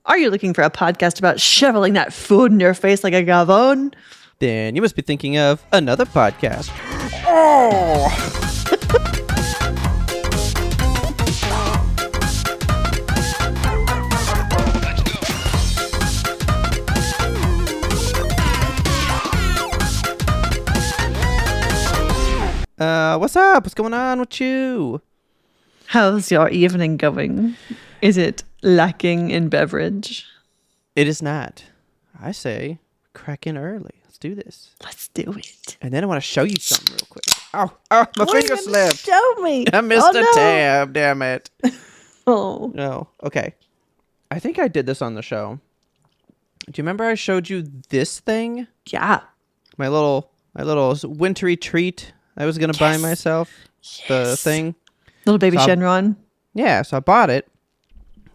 Are you looking for a podcast about shoveling that food in your face like a gavone? Then you must be thinking of another podcast. Oh! What's up? What's going on with you? How's your evening going? Is it lacking in beverage? It is not. I say crack in early. Let's do this. Let's do it. And then I want to show you something real quick. Oh, my finger slipped. Show me. I missed a tab. Damn it. Oh. No. Okay. I think I did this on the show. Do you remember I showed you this thing? Yeah. My little wintry treat I was going to buy myself. The thing. Little baby Shenron. Yeah, so I bought it.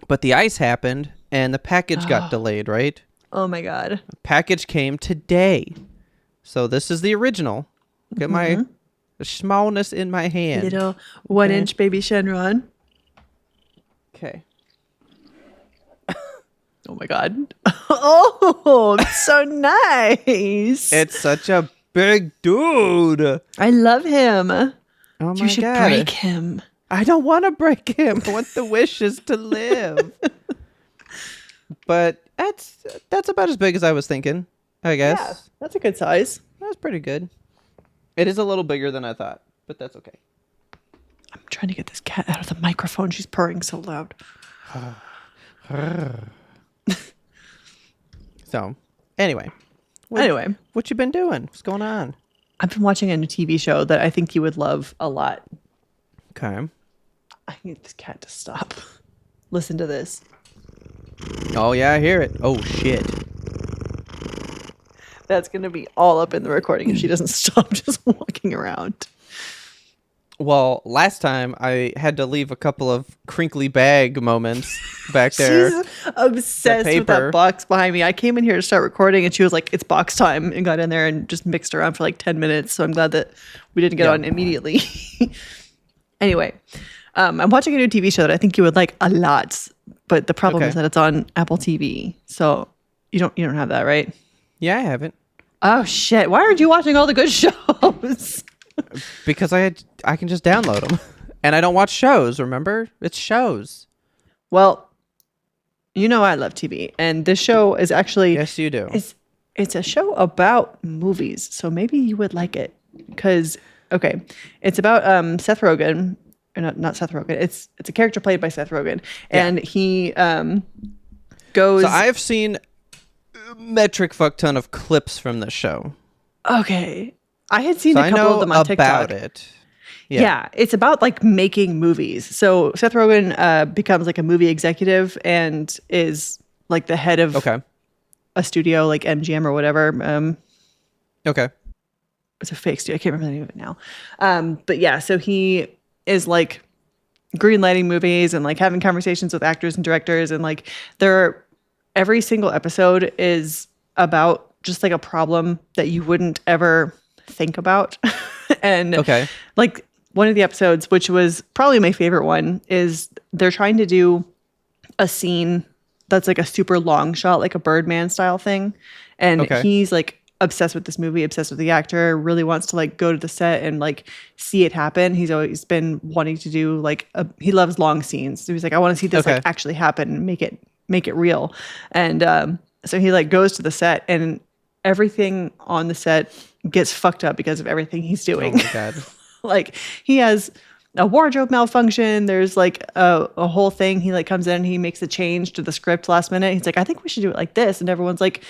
But the ice happened and the package got delayed, right? Oh my God. The package came today. So this is the original. Look at my smallness in my hand. Little 1-inch baby Shenron. Okay. Oh my God. Oh, so nice. It's such a big dude. I love him. Oh my You should God. break him. I don't want to break him. I want the wishes to live. But that's about as big as I was thinking, I guess. Yeah, that's a good size. That's pretty good. It is a little bigger than I thought, but that's okay. I'm trying to get this cat out of the microphone. She's purring so loud. So, anyway. What you been doing? What's going on? I've been watching a new TV show that I think you would love a lot. Okay. I need this cat to stop. Listen to this. Oh, yeah, I hear it. Oh, shit. That's going to be all up in the recording if she doesn't stop just walking around. Well, last time I had to leave a couple of crinkly bag moments back there. She's obsessed with that box behind me. I came in here to start recording and she was like, it's box time, and got in there and just mixed around for like 10 minutes. So I'm glad that we didn't get on immediately. Anyway, I'm watching a new TV show that I think you would like a lot, but the problem is that it's on Apple TV. So you don't have that, right? Yeah, I haven't. Oh shit! Why aren't you watching all the good shows? Because I can just download them, and I don't watch shows. Remember, it's shows. Well, you know I love TV, and this show is actually yes, you do. It's a show about movies, so maybe you would like it because it's about Seth Rogen, or not Seth Rogen. It's a character played by Seth Rogen, and he goes. So I've seen a metric fuck ton of clips from the show. Okay. I had seen a couple of them on TikTok. About it. Yeah, it's about like making movies. So Seth Rogen becomes like a movie executive and is like the head of a studio like MGM or whatever. Okay. It's a fake studio. I can't remember the name of it now. But yeah, so he is like greenlighting movies and like having conversations with actors and directors, and like every single episode is about just like a problem that you wouldn't ever think about. And like one of the episodes, which was probably my favorite one, is they're trying to do a scene that's like a super long shot, like a Birdman style thing. And he's like obsessed with this movie, obsessed with the actor, really wants to like go to the set and like see it happen. He's always been wanting to do like he loves long scenes. So he's like, I want to see this like actually happen and make it real. And so he like goes to the set, and everything on the set gets fucked up because of everything he's doing. Oh my God. Like he has a wardrobe malfunction. There's like a whole thing. He like comes in and he makes a change to the script last minute. He's like, I think we should do it like this. And everyone's like,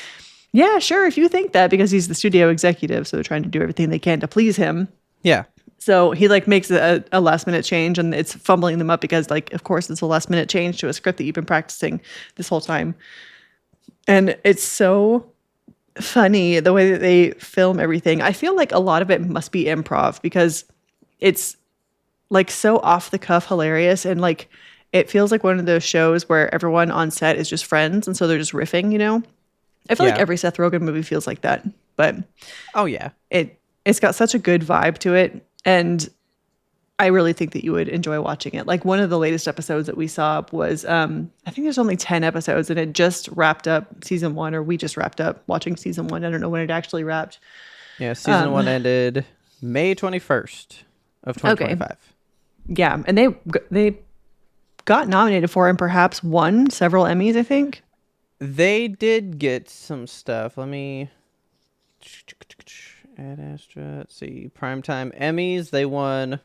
yeah, sure, if you think that, because he's the studio executive. So they're trying to do everything they can to please him. Yeah. So he like makes a last minute change, and it's fumbling them up because like, of course, it's a last minute change to a script that you've been practicing this whole time. And it's so funny the way that they film everything. I feel like a lot of it must be improv because it's like so off the cuff hilarious, and like it feels like one of those shows where everyone on set is just friends, and so they're just riffing, you know? I feel like every Seth Rogen movie feels like that. But oh yeah. It's got such a good vibe to it, and I really think that you would enjoy watching it. Like one of the latest episodes that we saw was, I think there's only 10 episodes and it just wrapped up season 1, or we just wrapped up watching season 1. I don't know when it actually wrapped. Yeah, season 1 ended May 21st of 2025. Okay. Yeah, and they got nominated for and perhaps won several Emmys, I think. They did get some stuff. Let me Ad Astra. Let's see. Primetime Emmys. They won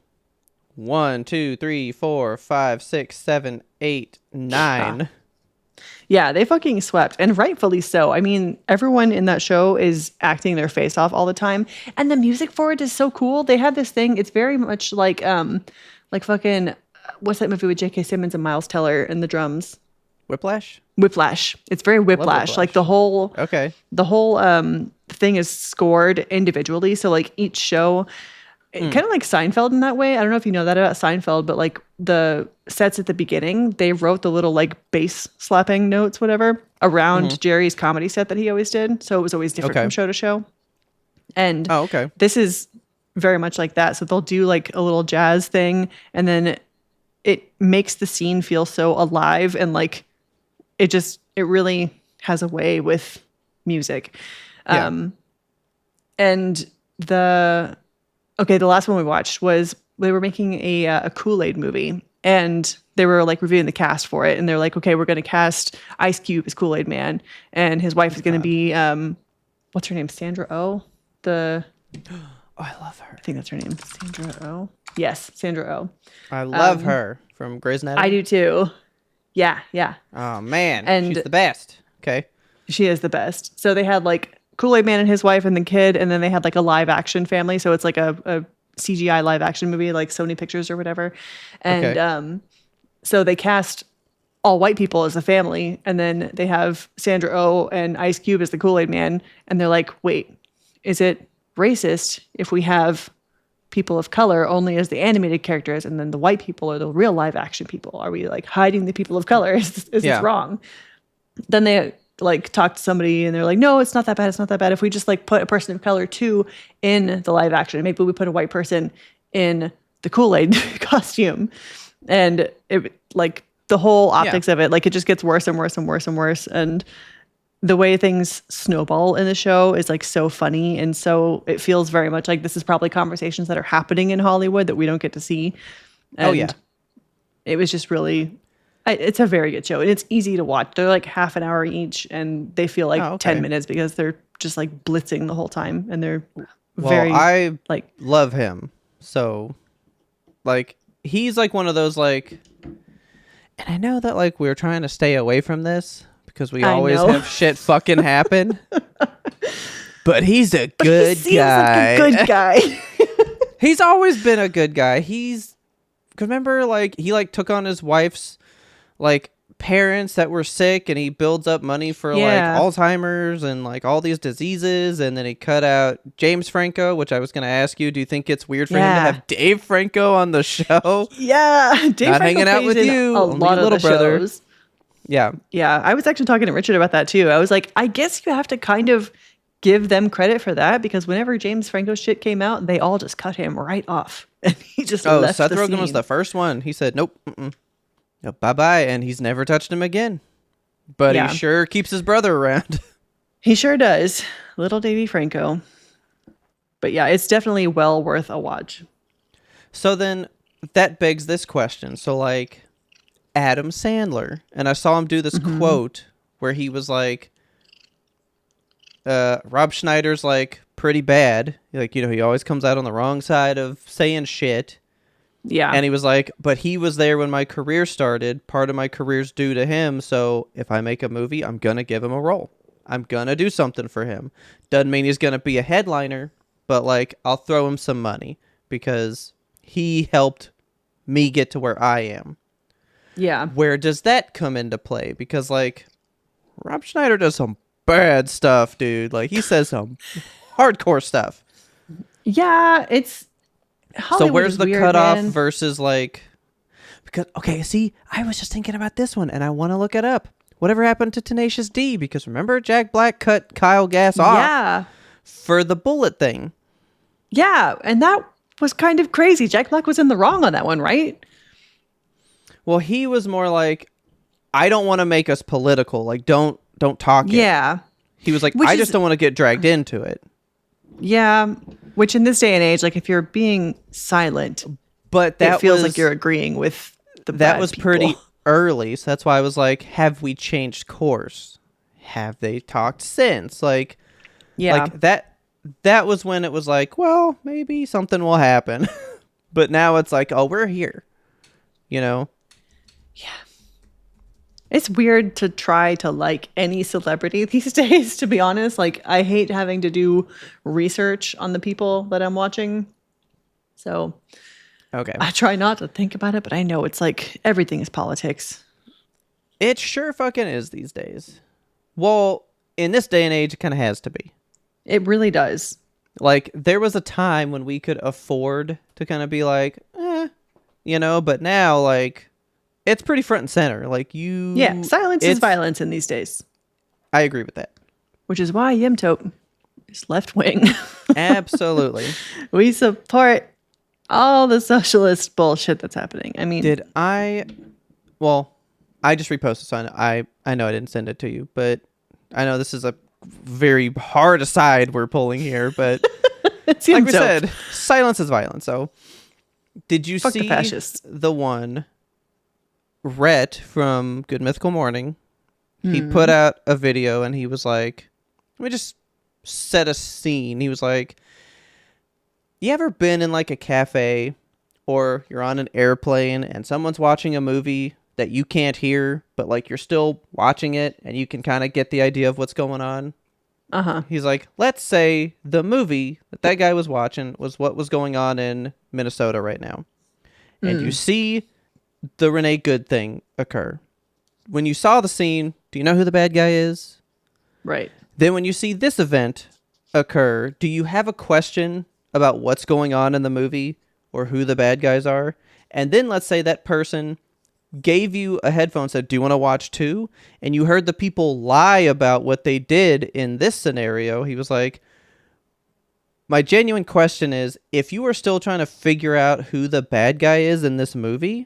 1, 2, 3, 4, 5, 6, 7, 8, 9. Yeah, they fucking swept, and rightfully so. I mean, everyone in that show is acting their face off all the time, and the music for it is so cool. They had this thing. It's very much like fucking what's that movie with J.K. Simmons and Miles Teller and the drums? Whiplash? Whiplash. It's very Whiplash. Whiplash. Like the whole thing is scored individually. So like each show, kind of like Seinfeld in that way. I don't know if you know that about Seinfeld, but like the sets at the beginning, they wrote the little like bass slapping notes, whatever, around Jerry's comedy set that he always did. So it was always different from show to show. And this is very much like that. So they'll do like a little jazz thing, and then it makes the scene feel so alive, and like it really has a way with music. And the last one we watched was they were making a Kool-Aid movie, and they were like reviewing the cast for it, and they're like, okay, we're going to cast Ice Cube as Kool-Aid Man, and his wife is going to be what's her name, Sandra Oh, I love her. I think that's her name, Sandra Oh. Yes, Sandra Oh. I love her from Grey's Anatomy. I do too. Yeah. Oh man, and she's the best. Okay, she is the best. So they had like Kool-Aid Man and his wife and the kid, and then they had like a live action family. So it's like a CGI live action movie, like Sony Pictures or whatever. And so they cast all white people as a family, and then they have Sandra Oh and Ice Cube as the Kool-Aid Man, and they're like, wait, is it racist if we have people of color only as the animated characters, and then the white people are the real live action people? Are we like hiding the people of color? Is this wrong? Then they like talk to somebody and they're like, no, it's not that bad. It's not that bad. If we just like put a person of color too in the live action, maybe we put a white person in the Kool-Aid costume, and it like the whole optics of it, like it just gets worse and worse and worse and worse. And the way things snowball in the show is like so funny, and so it feels very much like this is probably conversations that are happening in Hollywood that we don't get to see. And it was just really, it's a very good show, and it's easy to watch. They're like half an hour each, and they feel like 10 minutes because they're just like blitzing the whole time, and they're I like love him. So like he's like one of those like, and I know that like we're trying to stay away from this because we always have shit fucking happen. But he's a good guy. Like a good guy. He's always been a good guy. Remember, like he like took on his wife's like parents that were sick, and he builds up money for like Alzheimer's and like all these diseases, and then he cut out James Franco, which I was going to ask you, do you think it's weird for him to have Dave Franco on the show? Yeah, Dave not Franco hanging out with you, a lot of little the brother. Shows. Yeah. I was actually talking to Richard about that too. I was like, I guess you have to kind of give them credit for that, because whenever James Franco's shit came out, they all just cut him right off, and he just left Seth the Rogen scene. was the first one. He said, nope, bye-bye, and he's never touched him again. But he sure keeps his brother around. He sure does. Little Davey Franco. But yeah, it's definitely well worth a watch. So then that begs this question. So like Adam Sandler, and I saw him do this quote where he was like, Rob Schneider's like pretty bad. Like, you know, he always comes out on the wrong side of saying shit. Yeah. And he was like, but he was there when my career started. Part of my career's due to him. So if I make a movie, I'm going to give him a role. I'm going to do something for him. Doesn't mean he's going to be a headliner, but like I'll throw him some money because he helped me get to where I am. Yeah. Where does that come into play? Because like Rob Schneider does some bad stuff, dude. Like he says some hardcore stuff. Yeah, it's Hollywood. So where's is the weird, cutoff man. versus like, because okay, see, I was just thinking about this one and I want to look it up. Whatever happened to Tenacious D? Because remember Jack Black cut Kyle Gass off for the bullet thing. Yeah, and that was kind of crazy. Jack Black was in the wrong on that one, right? Well, he was more like, I don't want to make us political. Like, don't talk it. Yeah. He was like, Which I is- just don't want to get dragged into it. Yeah. Which in this day and age, like if you're being silent, But that it feels was, like you're agreeing with the that bad was people. pretty early. So that's why I was like, have we changed course? Have they talked since? Like, Yeah. like that was when it was like, well, maybe something will happen. But now it's like, oh, we're here. You know? It's weird to try to like any celebrity these days, to be honest. Like, I hate having to do research on the people that I'm watching. So Okay. I try not to think about it, but I know it's like everything is politics. It sure fucking is these days. Well, in this day and age, it kind of has to be. It really does. Like, there was a time when we could afford to kind of be like, you know, but now, like, it's pretty front and center. Like, Yeah, silence is violence in these days, I agree with that. which is why YMBToAP is left wing. Absolutely. We support all the socialist bullshit that's happening. I mean, Well, I just reposted, so I know I didn't send it to you, but I know this is a very hard aside we're pulling here, but it's like we YMBToAP. said, silence is violence. So, did you Fuck the see fascists. the one Rhett from Good Mythical Morning? He put out a video and he was like, let me just set a scene. He was like, you ever been in like a cafe or you're on an airplane and someone's watching a movie that you can't hear, but like you're still watching it and you can kind of get the idea of what's going on? Uh-huh. He's like, let's say the movie that guy was watching was what was going on in Minnesota right now. And you see the Renee Good thing occur. When you saw the scene, do you know who the bad guy is? Right. Then when you see this event occur, do you have a question about what's going on in the movie or who the bad guys are? And then let's say that person gave you a headphone, said, do you want to watch too? And you heard the people lie about what they did in this scenario. He was like, my genuine question is, if you are still trying to figure out who the bad guy is in this movie,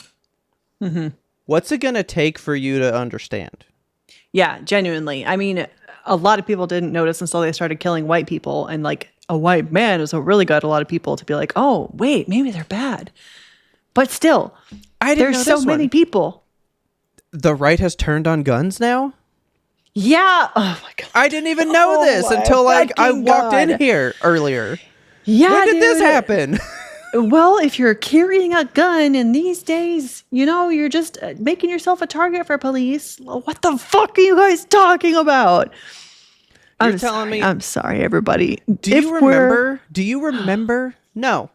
what's it going to take for you to understand? Yeah, genuinely. I mean, a lot of people didn't notice until they started killing white people. And like a white man was what really got a lot of people to be like, oh, wait, maybe they're bad. But still, there's so many people. The right has turned on guns now? Yeah. Oh my God. I didn't even know Oh this my until like I fucking walked in God. here earlier. Yeah. When did this dude. happen? Well, if you're carrying a gun in these days, you know, you're just making yourself a target for police. What the fuck are you guys talking about? You're telling me. I'm sorry, everybody. Do you remember? Do you remember? No.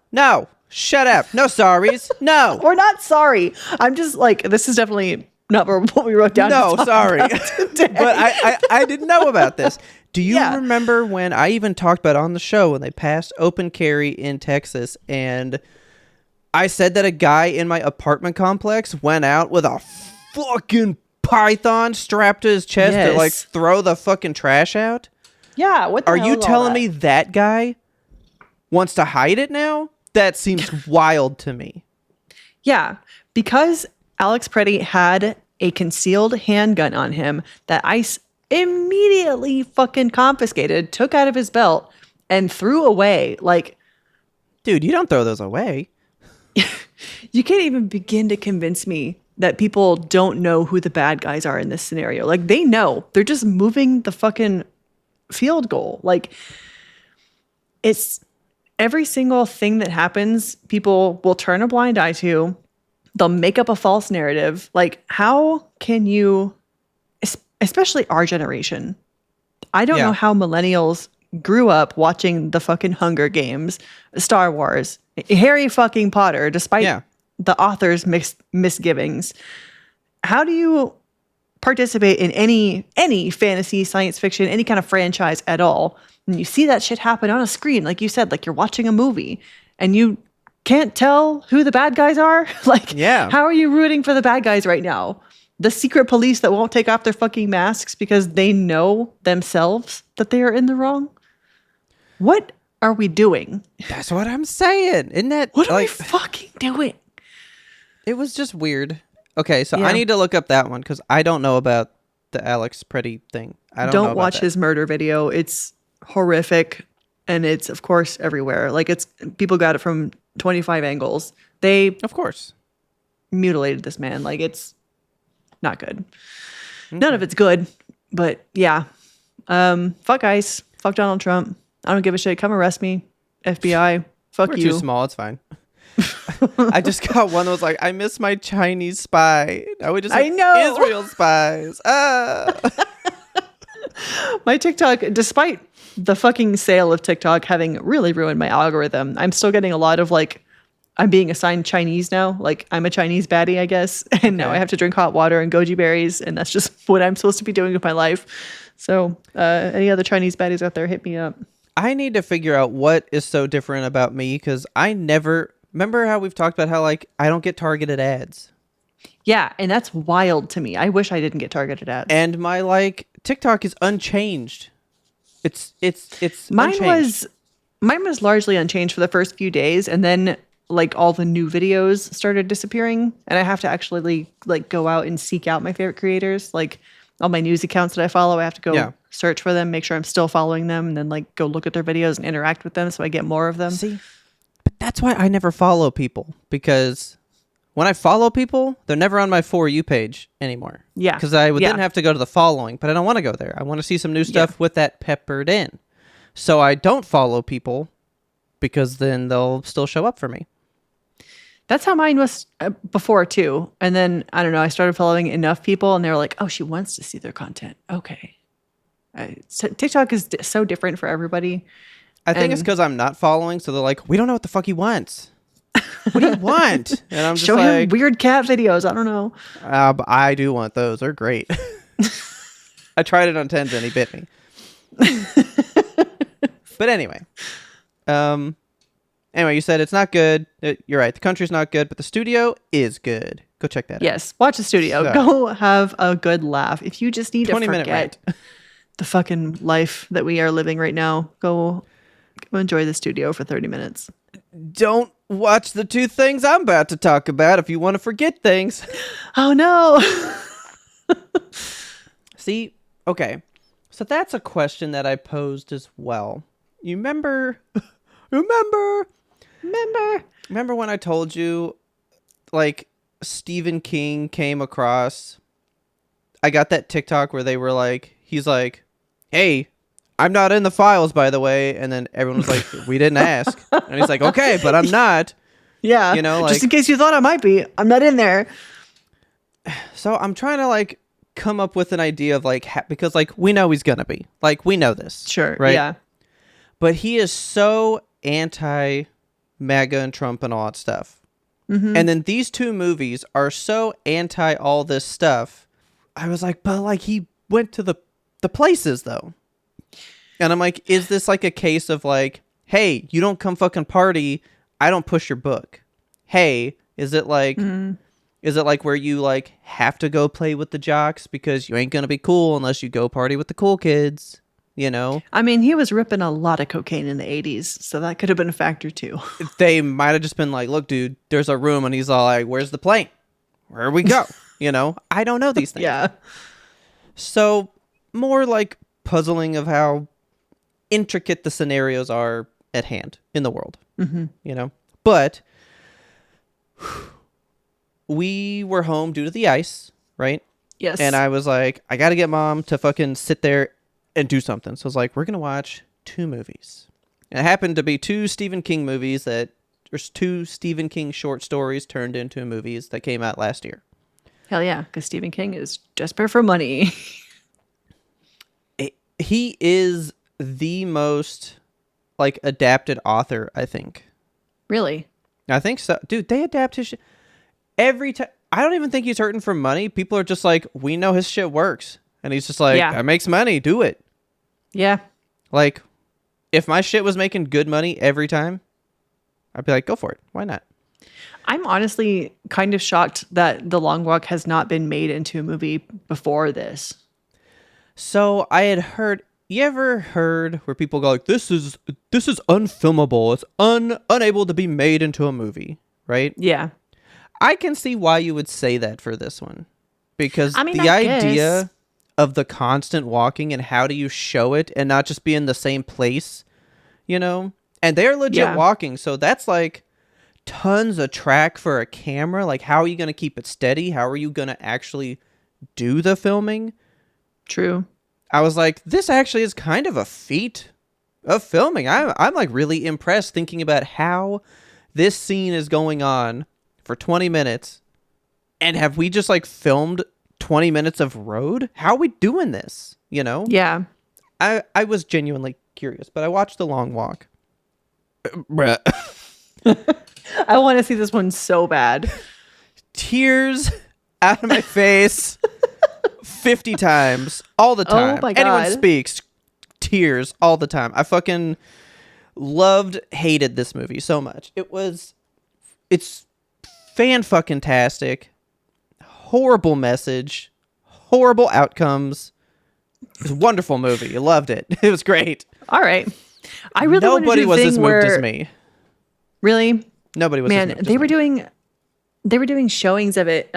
Shut up. No sorries. No. We're not sorry. I'm just like, this is definitely not what we wrote down. No, to talk sorry. about today. But I didn't know about this. Do you Yeah. remember when I even talked about it on the show when they passed open carry in Texas, and I said that a guy in my apartment complex went out with a fucking python strapped to his chest to like Yes. throw the fucking trash out? Yeah, what the Are hell you is all telling that? me that guy wants to hide it now? That seems wild to me. Yeah, because Alex Preddy had a concealed handgun on him that ICE immediately fucking confiscated, took out of his belt, and threw away. Like, Dude, you don't throw those away. you can't even begin to convince me that people don't know who the bad guys are in this scenario. Like, they know. They're just moving the fucking field goal. Like, it's every single thing that happens, people will turn a blind eye to. They'll make up a false narrative. Like, how can you, especially our generation, I don't Yeah. know how millennials grew up watching the fucking Hunger Games, Star Wars, Harry fucking Potter, despite the author's misgivings. How do you participate in any fantasy, science fiction, any kind of franchise at all, and you see that shit happen on a screen, like you said, like you're watching a movie, and you can't tell who the bad guys are? Like, how are you rooting for the bad guys right now? The secret police that won't take off their fucking masks because they know themselves that they are in the wrong? What are we doing? That's what I'm saying. Isn't that What are we like fucking doing? it was just weird. Okay, so Yeah. I need to look up that one because I don't know about the Alex Pretty thing. I don't know Don't about watch that. his murder video. It's horrific, and it's of course everywhere. Like it's people got it from 25 angles. They Of course. mutilated this man. Like it's not good. None of it's good, but yeah. Fuck ICE. Fuck Donald Trump. I don't give a shit. Come arrest me. FBI. Fuck We're you. too small. It's fine. I just got one that was like, I miss my Chinese spy. Now we just have I know. Israel spies. My TikTok, despite the fucking sale of TikTok having really ruined my algorithm, I'm still getting a lot of like, I'm being assigned Chinese now. Like I'm a Chinese baddie, I guess. And now I have to drink hot water and goji berries. And that's just what I'm supposed to be doing with my life. So any other Chinese baddies out there, hit me up. I need to figure out what is so different about me because I never remember how we've talked about how like I don't get targeted ads. Yeah. And that's wild to me. I wish I didn't get targeted ads. And my like TikTok is unchanged. It's Mine unchanged. was largely unchanged for the first few days, and then like all the new videos started disappearing, and I have to actually like go out and seek out my favorite creators. Like all my news accounts that I follow, I have to go search for them, make sure I'm still following them, and then like go look at their videos and interact with them so I get more of them. See, but that's why I never follow people because when I follow people, they're never on my For You page anymore. Yeah. Because I would then have to go to the following, but I don't want to go there. I want to see some new stuff with that peppered in. So I don't follow people because then they'll still show up for me. That's how mine was before too. And then I don't know, I started following enough people and they were like, oh, she wants to see their content. Okay. So TikTok is so different for everybody. I think it's because I'm not following. So they're like, we don't know what the fuck he wants. What do you want? And I'm just show him like, weird cat videos. I don't know. But I do want those. They're great. I tried it on Tens and he bit me. But anyway. Anyway, you said it's not good. You're right. The country's not good, but the studio is good. Go check that out. Yes. Watch the studio. So, go have a good laugh. If you just need to 20-minute forget rant. the fucking life that we are living right now, go enjoy the studio for 30 minutes. Don't watch the two things I'm about to talk about if you want to forget things. Oh, no. See? Okay. So that's a question that I posed as well. You remember when I told you, like, Stephen King came across, I got that TikTok where they were like, he's like, hey, I'm not in the files, by the way. And then everyone was like, we didn't ask. And he's like, okay, but I'm not. Yeah. You know, like, just in case you thought I might be, I'm not in there. So I'm trying to, like, come up with an idea of, like, because, like, we know he's going to be. Like, we know this. Sure. Right? Yeah. But he is so anti-MAGA and Trump and all that stuff. Mm-hmm. And then these two movies are so anti all this stuff. I was like, but like he went to the places though. And I'm like, is this like a case of like, hey, you don't come fucking party, I don't push your book. Hey, is it like where you like have to go play with the jocks because you ain't gonna be cool unless you go party with the cool kids? You know? I mean, he was ripping a lot of cocaine in the 80s, so that could have been a factor too. They might have just been like, look, dude, there's a room, and he's all like, where's the plane? Where we go? You know? I don't know these things. Yeah. So, more like puzzling of how intricate the scenarios are at hand in the world. Mm-hmm. You know? But we were home due to the ice, right? Yes. And I was like, I got to get mom to fucking sit there and do something. So I was like, we're going to watch 2 movies. And it happened to be 2 Stephen King movies there's 2 Stephen King short stories turned into movies that came out last year. Hell yeah, because Stephen King is desperate for money. He is the most, like, adapted author, I think. Really? I think so. Dude, they adapt his shit. Every time. I don't even think he's hurting for money. People are just like, we know his shit works. And he's just like, it makes money. Do it. Yeah. Like, if my shit was making good money every time, I'd be like, go for it. Why not? I'm honestly kind of shocked that The Long Walk has not been made into a movie before this. So I had heard you ever heard where people go like, this is unfilmable. It's unable to be made into a movie, right? Yeah. I can see why you would say that for this one. Because I mean, the I guess. idea of the constant walking and how do you show it and not just be in the same place, you know? And they're legit walking, so that's like tons of track for a camera. Like, how are you going to keep it steady? How are you going to actually do the filming? True. I was like, this actually is kind of a feat of filming. I'm like really impressed thinking about how this scene is going on for 20 minutes. And have we just like filmed 20 minutes of road? How are we doing this? You know? Yeah. I was genuinely curious, but I watched The Long Walk. Bruh. I want to see this one so bad. Tears out of my face 50 times all the time. Oh my Anyone God. speaks, tears all the time. I fucking hated this movie so much. It's fan-fucking-tastic. Horrible message. Horrible outcomes. It's a wonderful movie. I loved it. It was great. All right. I really wanted to Nobody do was the as thing moved where as me. really, Nobody was as man, moved as they were me. doing showings of it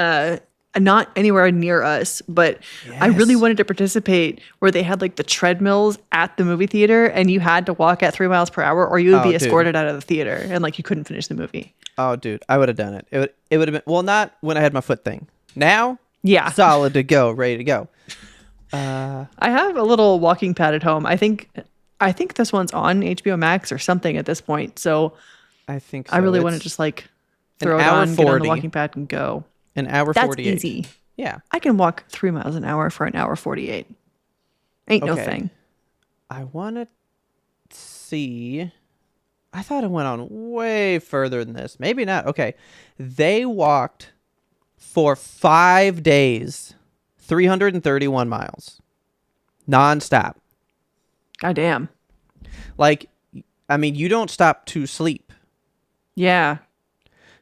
not anywhere near us, but I really Yes. wanted to participate where they had like the treadmills at the movie theater and you had to walk at 3 miles per hour or you would Oh, be dude. escorted out of the theater and like you couldn't finish the movie. Oh, dude, I would have done it. It would have been, well, not when I had my foot thing. Now, Yeah. solid to go, ready to go. I have a little walking pad at home. I think this one's on HBO Max or something at this point. So I think so. I really want to It's just like an throw it hour on, get on 40. the walking pad and go. an hour That's 48. easy. Yeah. I can walk 3 miles an hour for an hour 48. Ain't no Okay. thing. I want to see. I thought it went on way further than this. Maybe not. Okay. They walked for 5 days, 331 miles, nonstop. God damn. Like, I mean, you don't stop to sleep. Yeah.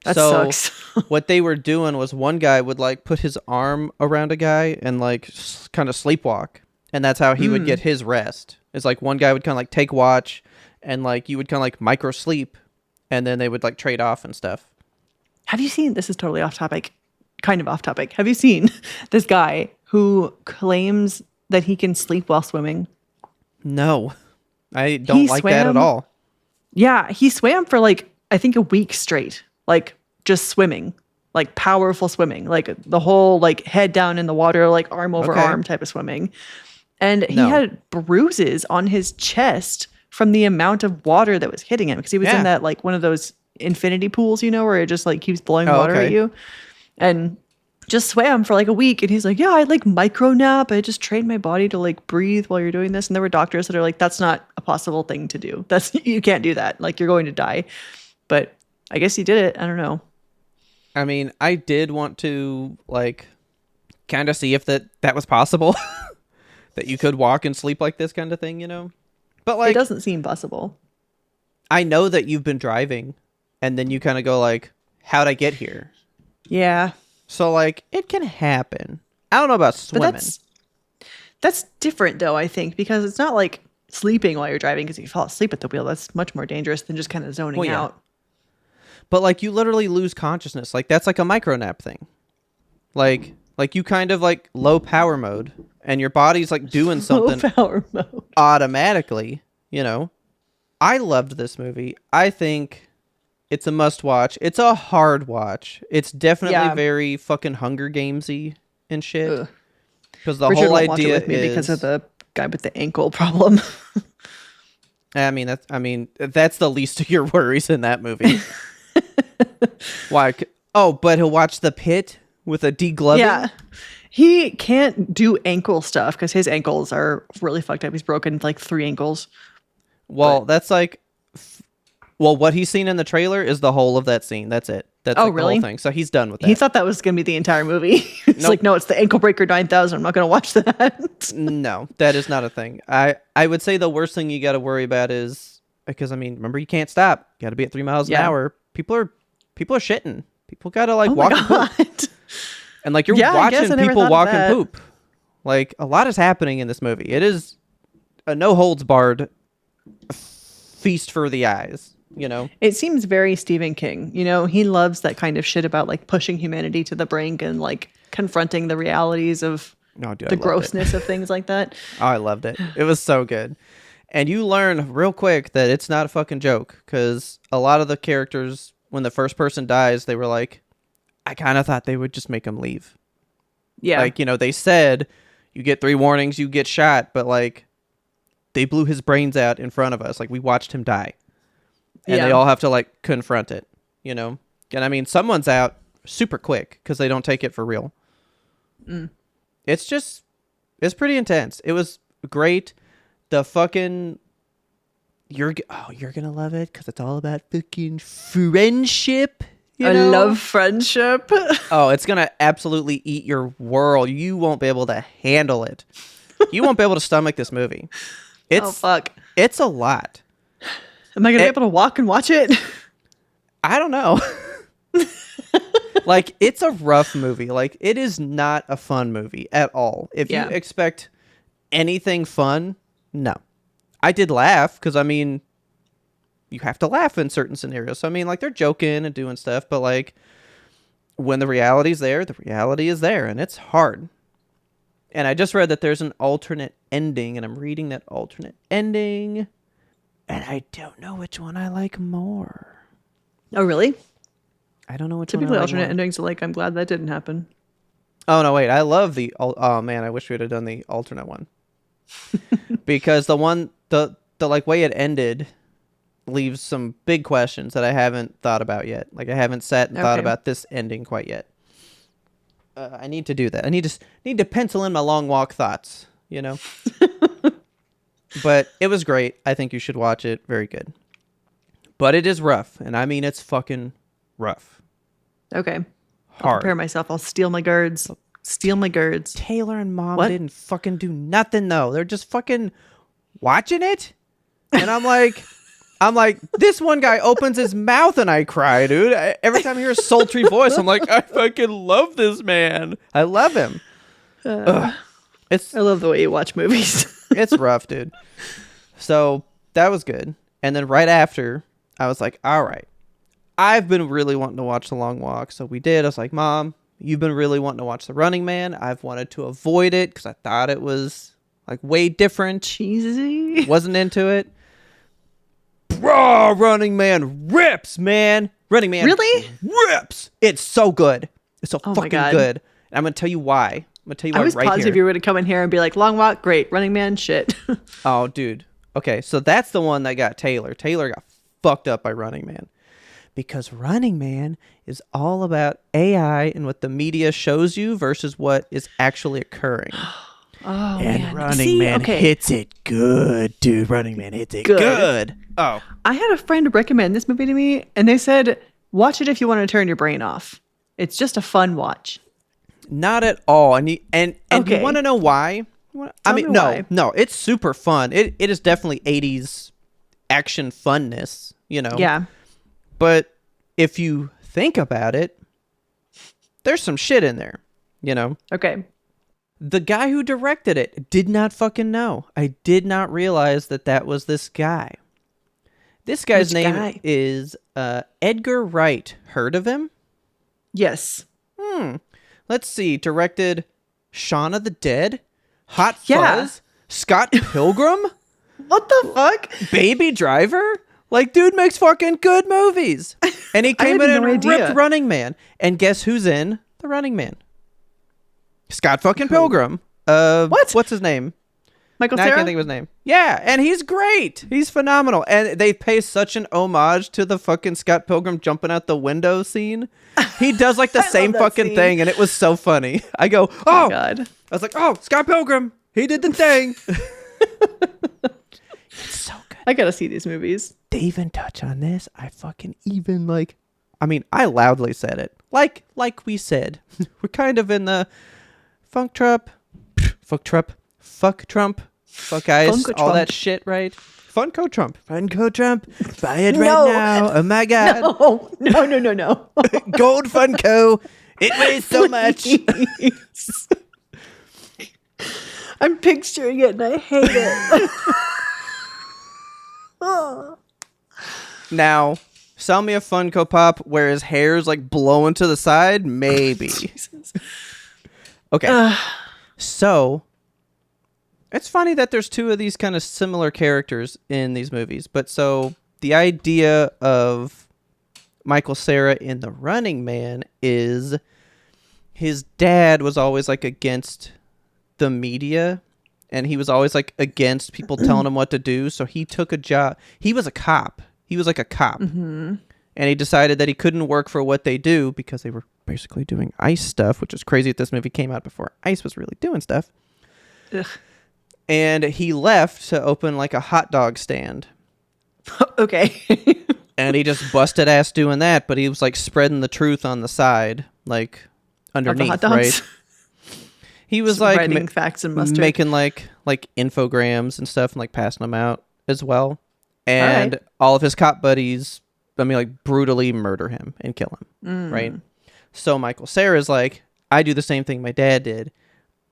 That So, sucks. what they were doing was one guy would like put his arm around a guy and like kind of sleepwalk, and that's how he would get his rest. It's like one guy would kind of like take watch, and like you would kind of like micro sleep, and then they would like trade off and stuff. Have you seen, this is totally off topic, kind of off topic. Have you seen this guy who claims that he can sleep while swimming? No, I don't He like that at swam- all. Yeah, he swam for like, I think a week straight, like just swimming, like powerful swimming, like the whole like head down in the water, like arm over Okay. arm type of swimming. And he No. had bruises on his chest from the amount of water that was hitting him because he was Yeah. in that like one of those infinity pools, you know, where it just like keeps blowing water okay. at you. And just swam for like a week. And he's like, yeah, I like micro nap. I just trained my body to like breathe while you're doing this. And there were doctors that are like, that's not a possible thing to do. That's, you can't do that. Like you're going to die. But I guess he did it. I don't know. I mean, I did want to like kind of see if that was possible, that you could walk and sleep like this kind of thing, you know. But It like, doesn't seem possible. I know that you've been driving, and then you kind of go like, "How'd I get here?" Yeah. So like, it can happen. I don't know about But swimming. that's different though, I think, because it's not like sleeping while you're driving because if you fall asleep at the wheel, that's much more dangerous than just kind of zoning Well, yeah. out. But like, you literally lose consciousness. Like that's like a micro nap thing. Like you kind of like low power mode, and your body's like doing something Low power mode. automatically. You know, I loved this movie. I think it's a must watch. It's a hard watch. It's definitely Yeah. very fucking Hunger Gamesy and shit. Ugh. Because the Richard whole won't watch it idea with me is because of the guy with the ankle problem. I mean that's the least of your worries in that movie. Why? Oh, but he'll watch The Pit with a degloving. Yeah. He can't do ankle stuff because his ankles are really fucked up. He's broken like 3 ankles. Well, that's like, well, what he's seen in the trailer is the whole of that scene. That's it. That's Oh, like the really? whole thing. So he's done with that. He thought that was going to be the entire movie. It's Nope. like, no, it's the Ankle Breaker 9000. I'm not going to watch that. No, that is not a thing. I would say the worst thing you got to worry about is, because I mean, remember, you can't stop. You got to be at 3 miles an Yeah. hour. People are shitting. People got to like Oh walk my and poop. God. And like you're Yeah, I guess watching I never people thought of walk and that. poop. Like a lot is happening in this movie. It is a no holds barred feast for the eyes, you know? It seems very Stephen King. You know, he loves that kind of shit about like pushing humanity to the brink and like confronting the realities of Dude, the grossness of things like that. Oh, I loved it. It was so good. And you learn real quick that it's not a fucking joke, because a lot of the characters, when the first person dies, they were like, I kind of thought they would just make him leave. Yeah. Like, you know, they said, you get 3 warnings, you get shot, but like, they blew his brains out in front of us. Like, we watched him die. And they all have to like confront it, you know? And I mean, someone's out super quick because they don't take it for real. It's pretty intense. It was great. The fucking, you're gonna love it because it's all about fucking friendship. I love friendship. Oh, it's gonna absolutely eat your world. You won't be able to handle it. You won't be able to stomach this movie. Oh fuck! It's a lot. Am I gonna be able to walk and watch it? I don't know. Like, it's a rough movie. Like, it is not a fun movie at all. If you expect anything fun, no. I did laugh because, I mean, you have to laugh in certain scenarios. So, I mean, like, they're joking and doing stuff, but, like, when the reality's there, the reality is there, and it's hard. And I just read that there's an alternate ending, and I'm reading that alternate ending, and I don't know which one I like more. Oh, really? I don't know which Typically, one I like alternate more. endings are like, I'm glad that didn't happen. Oh, no, wait. I love the... Oh, man, I wish we would have done the alternate one. Because the one... The like way it ended leaves some big questions that I haven't thought about yet. Like, I haven't sat and thought about this ending quite yet. I need to do that. I need to pencil in my long walk thoughts, you know? But it was great. I think you should watch it. Very good. But it is rough. And I mean, it's fucking rough. Okay. Hard. I'll prepare myself. I'll steal my girds. Steal my girds. Taylor and Mom didn't fucking do nothing, though. They're just fucking watching it. And I'm like, this one guy opens his mouth and I cry, dude. Every time I hear a sultry voice, I'm like, I fucking love this man. I love him. I love the way you watch movies. It's rough, dude. So that was good. And then right after, I was like, all right. I've been really wanting to watch The Long Walk. So we did. I was like, Mom, you've been really wanting to watch The Running Man. I've wanted to avoid it because I thought it was like way different. Cheesy. Wasn't into it. Bro, Running Man rips, man. Running Man really rips. It's so good. It's so fucking good. And I'm going to tell you why. I'm going to tell you why I was right positive here. you were going to come in here and be like, Long Walk, great. Running Man, shit. Oh, dude. Okay, so that's the one that got Taylor. Taylor got fucked up by Running Man. Because Running Man is all about AI and what the media shows you versus what is actually occurring. Oh, and man. Running Man hits it good, dude. Running Man hits it good. Oh. I had a friend recommend this movie to me, and they said, watch it if you want to turn your brain off. It's just a fun watch. Not at all. And you want to know why? No, it's super fun. It is definitely 80s action funness, you know? Yeah. But if you think about it, there's some shit in there, you know? Okay. The guy who directed it did not fucking know. I did not realize that was this guy. This guy's name is Edgar Wright. Heard of him? Yes. Let's see. Directed Shaun of the Dead, Hot Fuzz, Scott Pilgrim. What the fuck? Baby Driver? Like, dude makes fucking good movies. And he came in and ripped Running Man. And guess who's in The Running Man? Scott fucking Pilgrim. What? What's his name? Michael Cera? I Cera? can't think of his name. Yeah, and he's great. He's phenomenal. And they pay such an homage to the fucking Scott Pilgrim jumping out the window scene. He does like the same fucking thing, and it was so funny. I go, oh my God. I was like, oh, Scott Pilgrim. He did the thing. It's so good. I gotta see these movies. They even touch on this. I fucking even I loudly said it. Like we said. We're kind of in the fuck Trump, fuck guys, all that shit, right? Funko Trump. Buy it right now. Oh my God. No. Gold Funko. It weighs so much. I'm picturing it and I hate it. Oh. Now, sell me a Funko Pop where his hair is like blowing to the side, maybe. Jesus. Okay. So, it's funny that there's two of these kind of similar characters in these movies. But so, the idea of Michael Cera in The Running Man is his dad was always like against the media. And he was always like against people telling him what to do. So he took a job. He was a cop. He was like a cop. Mm-hmm. And he decided that he couldn't work for what they do because they were basically doing ICE stuff, which is crazy that this movie came out before ICE was really doing stuff. Ugh. And he left to open like a hot dog stand. Okay. And he just busted ass doing that, but he was like spreading the truth on the side, like underneath, hot dogs? Right? He was like writing facts and mustard, making like infograms and stuff and like passing them out as well. And all of his cop buddies, I mean, like brutally murder him and kill him. Right. So Michael Cera's like, I do the same thing my dad did.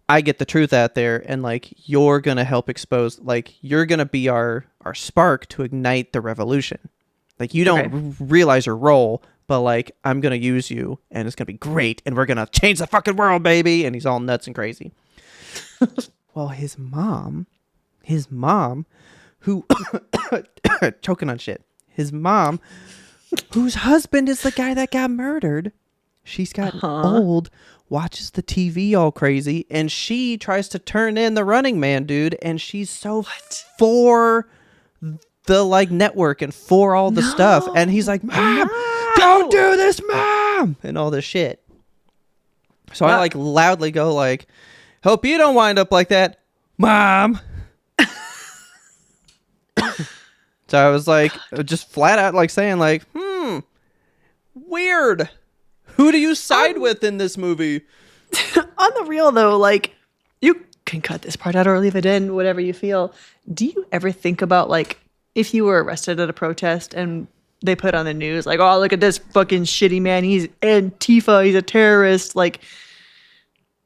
I get the truth out there and like, you're going to help expose, like you're going to be our spark to ignite the revolution. Like you don't realize your role, but like, I'm going to use you and it's going to be great. And we're going to change the fucking world, baby. And he's all nuts and crazy. Well, his mom, who choking on shit. His mom, whose husband is the guy that got murdered. She's gotten old, watches the TV all crazy, and she tries to turn in the Running Man dude, and she's so for the like network and for all the stuff. And he's like, Mom, don't do this, Mom, and all this shit. So I like loudly go like, hope you don't wind up like that, Mom. So I was like, just flat out like saying like, weird. Who do you side with in this movie? On the real though, like you can cut this part out or leave it in, whatever you feel. Do you ever think about like if you were arrested at a protest and they put on the news like, oh, look at this fucking shitty man, he's Antifa, he's a terrorist, like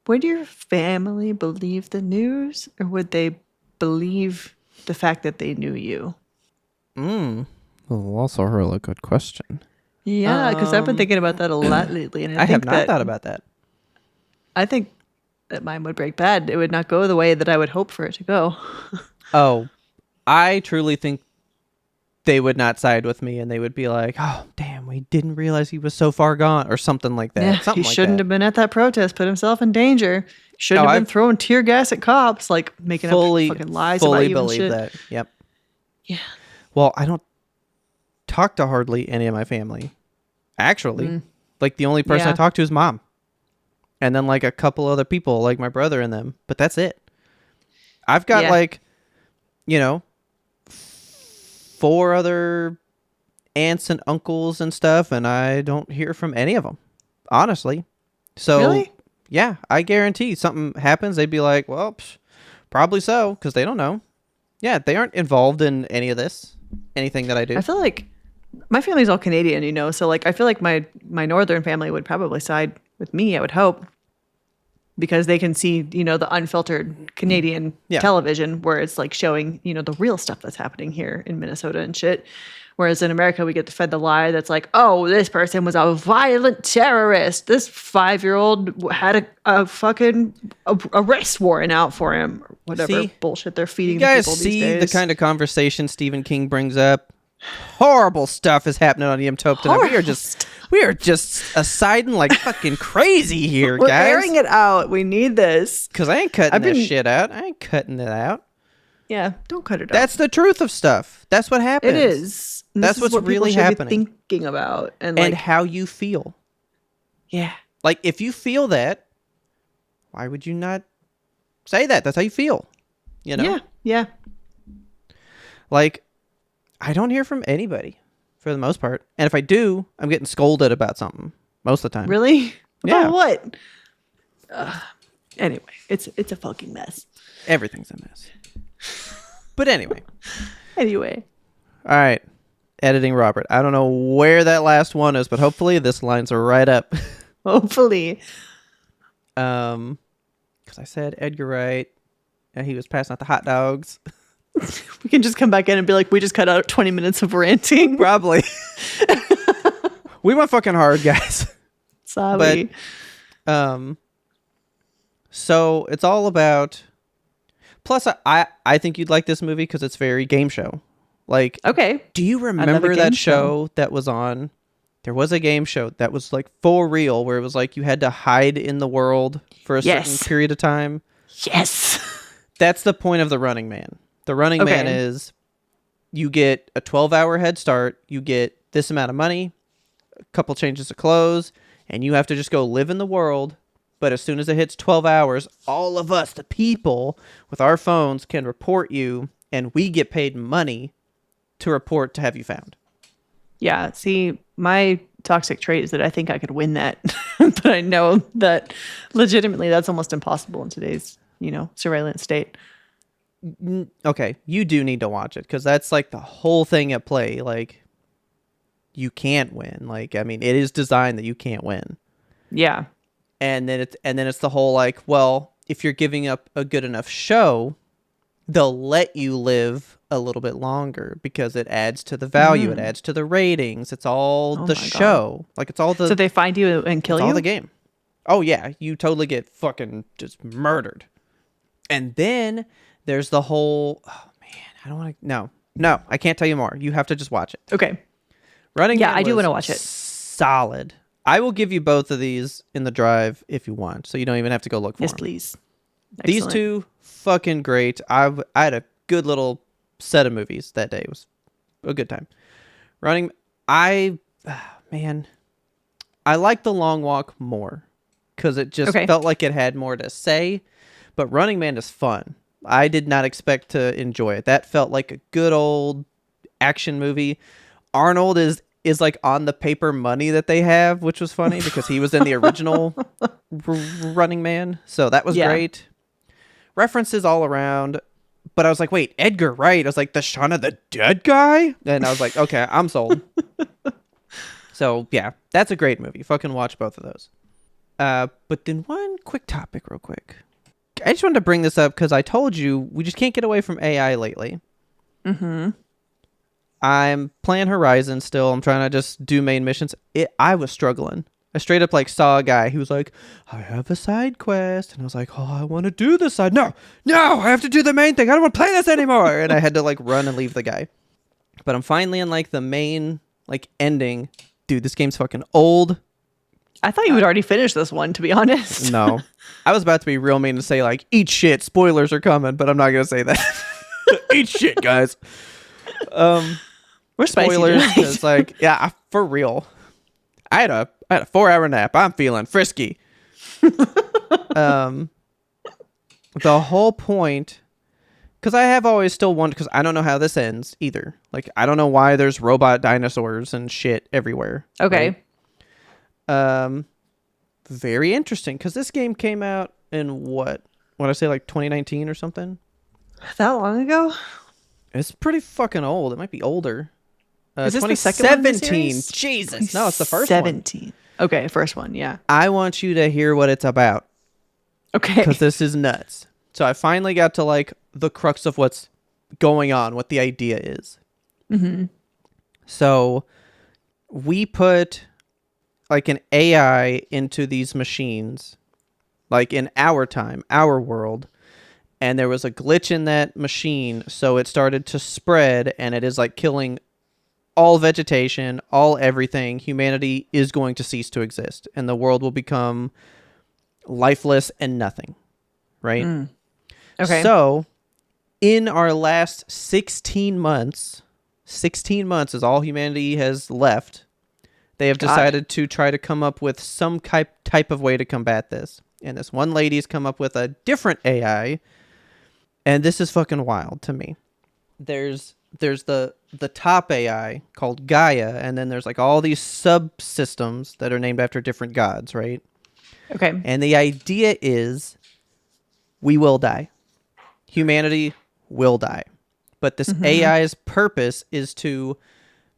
would your family believe the news or would they believe the fact that they knew you? Well, also a really good question. Yeah, because I've been thinking about that a lot lately, and I have not thought about that. I think that mine would break bad. It would not go the way that I would hope for it to go. Oh, I truly think they would not side with me, and they would be like, "Oh, damn, we didn't realize he was so far gone," or something like that. Yeah, something he shouldn't have been at that protest. Put himself in danger. Shouldn't have been throwing tear gas at cops, like making up fucking lies about you and shit. Fully believe that. Yep. Yeah. Well, I don't talk to hardly any of my family. Actually, like the only person I talk to is Mom. And then like a couple other people, like my brother and them. But that's it. I've got like, 4 other aunts and uncles and stuff. And I don't hear from any of them, honestly. So, really? Yeah, I guarantee something happens. They'd be like, well, probably so. Because they don't know. Yeah, they aren't involved in any of this. Anything that I do. I feel like my family's all Canadian, so like I feel like my northern family would probably side with me, I would hope, because they can see, the unfiltered Canadian television where it's like showing, the real stuff that's happening here in Minnesota and shit. Whereas in America, we get fed the lie that's like, oh, this person was a violent terrorist. This 5-year-old had a fucking arrest warrant out for him. Or whatever bullshit they're feeding people these days. You guys see the kind of conversation Stephen King brings up? Horrible stuff is happening on YMBToAP tonight. We are just assiding like fucking crazy here, guys. We're airing it out. We need this. Because I ain't cutting this shit out. I ain't cutting it out. Yeah, don't cut it out. That's the truth of stuff. That's what happens. It is. That's what's really happening. Thinking about and how you feel. Yeah. Like if you feel that, why would you not say that? That's how you feel. Yeah. Like I don't hear from anybody for the most part. And if I do, I'm getting scolded about something most of the time. Really? Yeah. About what? Anyway, it's a fucking mess. Everything's a mess. But anyway. All right. Editing Robert. I don't know where that last one is, but hopefully this lines are right up. Hopefully. Because I said Edgar Wright, And he was passing out the hot dogs. We can just come back in and be like, we just cut out 20 minutes of ranting. Probably. We went fucking hard, guys. Sorry. But, so it's all about. Plus, I think you'd like this movie because it's very game show. Like, okay. Do you remember that show that was on? There was a game show that was like for real, where it was like you had to hide in the world for a certain period of time. Yes. That's the point of the Running Man. The Running Man is you get a 12-hour head start, you get this amount of money, a couple changes of clothes, and you have to just go live in the world. But as soon as it hits 12 hours, all of us, the people with our phones, can report you, and we get paid money to report to have you found. Yeah. See, my toxic trait is that I think I could win that. But I know that legitimately that's almost impossible in today's, surveillance state. Okay, you do need to watch it because that's like the whole thing at play. Like, you can't win. Like, I mean, it is designed that you can't win. Yeah. And then it's the whole like, well, if you're giving up a good enough show, they'll let you live a little bit longer because it adds to the value. It adds to the ratings. It's all the show. God. Like, it's all the. So they find you and kill you? All the game. Oh yeah, you totally get fucking just murdered. And then there's the whole. Oh man, I don't want to. No, I can't tell you more. You have to just watch it. Okay. Running. Yeah, I do want to watch it. Solid. I will give you both of these in the drive if you want, so you don't even have to go look for them. Yes, please. Excellent. These two, fucking great. I had a good little set of movies that day. It was a good time. Man, I like The Long Walk more because it just felt like it had more to say, but Running Man is fun. I did not expect to enjoy it. That felt like a good old action movie. Arnold is like on the paper money that they have, which was funny because he was in the original Running Man. So that was great. References all around. But I was like, wait, Edgar Wright. I was like, the Shaun of the Dead guy? And I was like, okay, I'm sold. So yeah, that's a great movie. Fucking watch both of those. But then one quick topic real quick. I just wanted to bring this up because I told you we just can't get away from AI lately. Mm-hmm. I'm playing Horizon still. I'm trying to just do main missions. I was struggling. I straight up saw a guy who was like, I have a side quest. And I was like, oh, I want to do the side. No, I have to do the main thing. I don't want to play this anymore. And I had to run and leave the guy. But I'm finally in the main ending. Dude, this game's fucking old. I thought you would already finish this one, to be honest. No. I was about to be real mean to say eat shit. Spoilers are coming, but I'm not going to say that. Eat shit, guys. We're spoilers. It's yeah, for real. I had a 4-hour nap. I'm feeling frisky. The whole point, because I have always still wondered, because I don't know how this ends either. I don't know why there's robot dinosaurs and shit everywhere. Okay. Right? Very interesting, because this game came out in what I say, 2019 or something? That long ago? It's pretty fucking old. It might be older. Is this 2017? The second one in the Jesus. No, it's the first 17. one. Okay, first one, yeah. I want you to hear what it's about. Okay. Because this is nuts. So I finally got to the crux of what's going on, what the idea is. Mm-hmm. So we put an AI into these machines, in our time, our world. And there was a glitch in that machine, so it started to spread, and it is killing all vegetation, all everything. Humanity is going to cease to exist, and the world will become lifeless and nothing, right? Okay. So, in our last 16 months is all humanity has left. They have decided to try to come up with some type of way to combat this. And this one lady's come up with a different AI. And this is fucking wild to me. There's the top AI called Gaia, and then there's all these subsystems that are named after different gods, right? Okay. And the idea is we will die. Humanity will die. But this AI's purpose is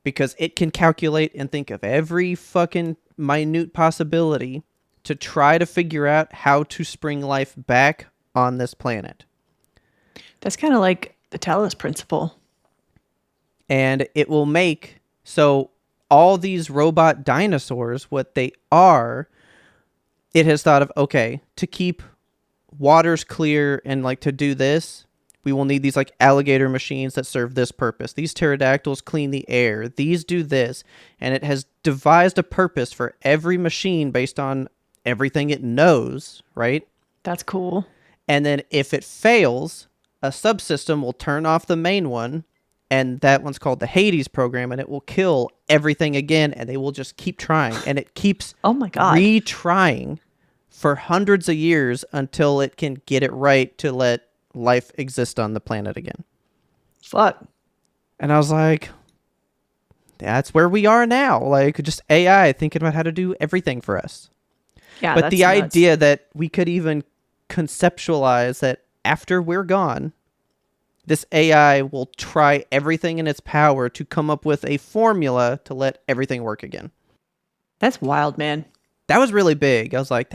because it can calculate and think of every fucking minute possibility to try to figure out how to spring life back on this planet. That's kind of like the Talos principle. And it will make so all these robot dinosaurs, what they are, it has thought of, okay, to keep waters clear and like to do this, we will need these like alligator machines that serve this purpose. These pterodactyls clean the air. These do this. And it has devised a purpose for every machine based on everything it knows, right? That's cool. And then if it fails, a subsystem will turn off the main one, and that one's called the Hades program, and it will kill everything again, and they will just keep trying. And it keeps Oh my God. retrying for hundreds of years until it can get it right to let life exist on the planet again. Fuck. And I was like, that's where we are now. Like, just AI thinking about how to do everything for us. Yeah, But that's the nuts. idea that we could even conceptualize that after we're gone, this AI will try everything in its power to come up with a formula to let everything work again. That's wild, man. That was really big. I was like,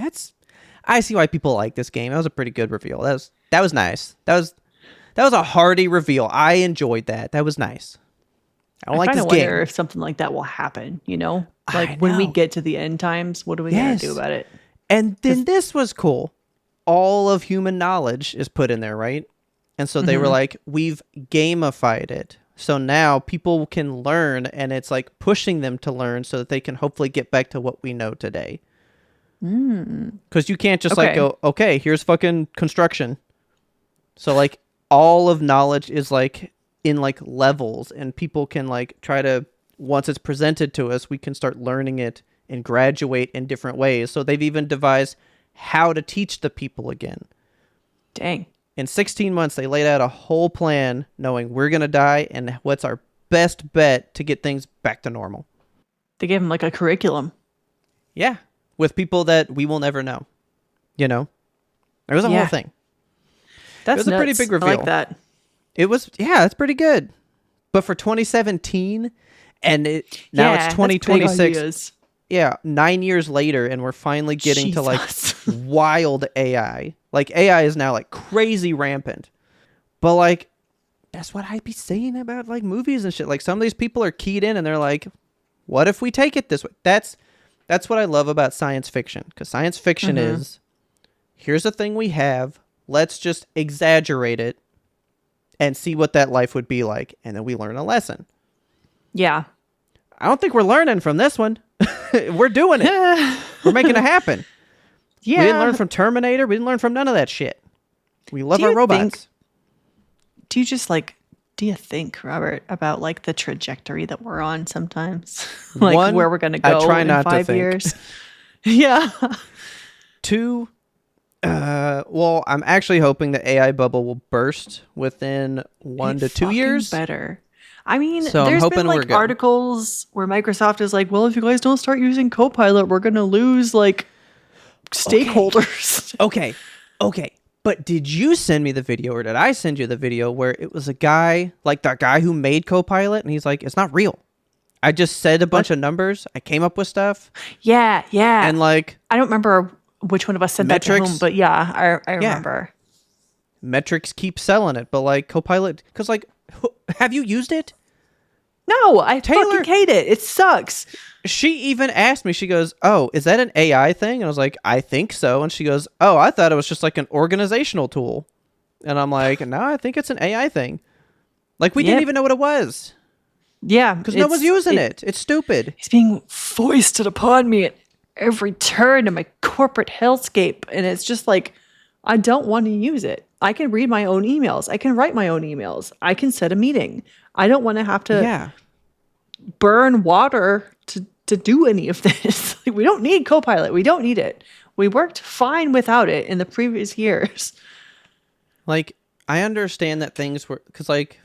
I see why people like this game. That was a pretty good reveal. That was nice. That was a hearty reveal. I enjoyed that. That was nice. I don't like kinda this game. wonder if something like that will happen, you know? I Like when we know. get to the end times, what are we going to do about it? And then this was cool. All of human knowledge is put in there, right? And so they were like, we've gamified it. So now people can learn, and it's like pushing them to learn so that they can hopefully get back to what we know today. Because you can't just like Okay. go, okay, here's fucking construction. So like all of knowledge is like in like levels, and people can like try to, once it's presented to us, we can start learning it and graduate in different ways. So they've even devised how to teach the people again. Dang. In 16 months, they laid out a whole plan knowing we're going to die and what's our best bet to get things back to normal. They gave him like a curriculum. Yeah. With people that we will never know. You know? It was a whole Yeah. thing. That's was a pretty nuts. big I reveal. like that. It was, yeah, it's pretty good. But for 2017, and now Yeah, it's that's big 2026. ideas. Yeah, 9 years later, and we're finally getting to like Jesus. wild AI. Like AI is now like crazy rampant. But like, that's what I'd be saying about like movies and shit. Like some of these people are keyed in and they're like, what if we take it this way? That's what I love about science fiction. Because science fiction is, here's a thing we have. Let's just exaggerate it and see what that life would be like. And then we learn a lesson. Yeah. I don't think we're learning from this one. We're doing it. We're making it happen. Yeah. We didn't learn from Terminator. We didn't learn from none of that shit. We love Do our you robots. think- do you think, Robert, about like the trajectory that we're on sometimes? Like One, where we're going to I go try in not to 5 think. years? Yeah. Two, well, I'm actually hoping the AI bubble will burst within 1 to 2 Fucking years. better. I mean, So I'm there's hoping been we're like good. articles where Microsoft is like, well, if you guys don't start using Copilot, we're going to lose like stakeholders. Okay. But did you send me the video, or did I send you the video where it was a guy, like that guy who made Copilot, and he's like, it's not real. I just said a bunch of numbers. I came up with stuff. Yeah. And like, I don't remember which one of us sent that to Metrics? whom, but yeah, I remember. metrics keep selling it. But like Copilot, because like, have you used it? No, I Taylor- fucking hate it. It sucks. She even asked me, she goes, oh, is that an AI thing? And I was like, I think so. And she goes, oh, I thought it was just like an organizational tool. And I'm like, no, I think it's an AI thing. Like, we didn't Yep. even know what it was. Yeah. Because no one's using it. It's stupid. It's being foisted upon me at every turn in my corporate hellscape. And it's just like, I don't want to use it. I can read my own emails. I can write my own emails. I can set a meeting. I don't want to have to Yeah. burn water to do any of this. Like, we don't need Copilot. We don't need it. We worked fine without it in the previous years. Like, I understand that things were, because like,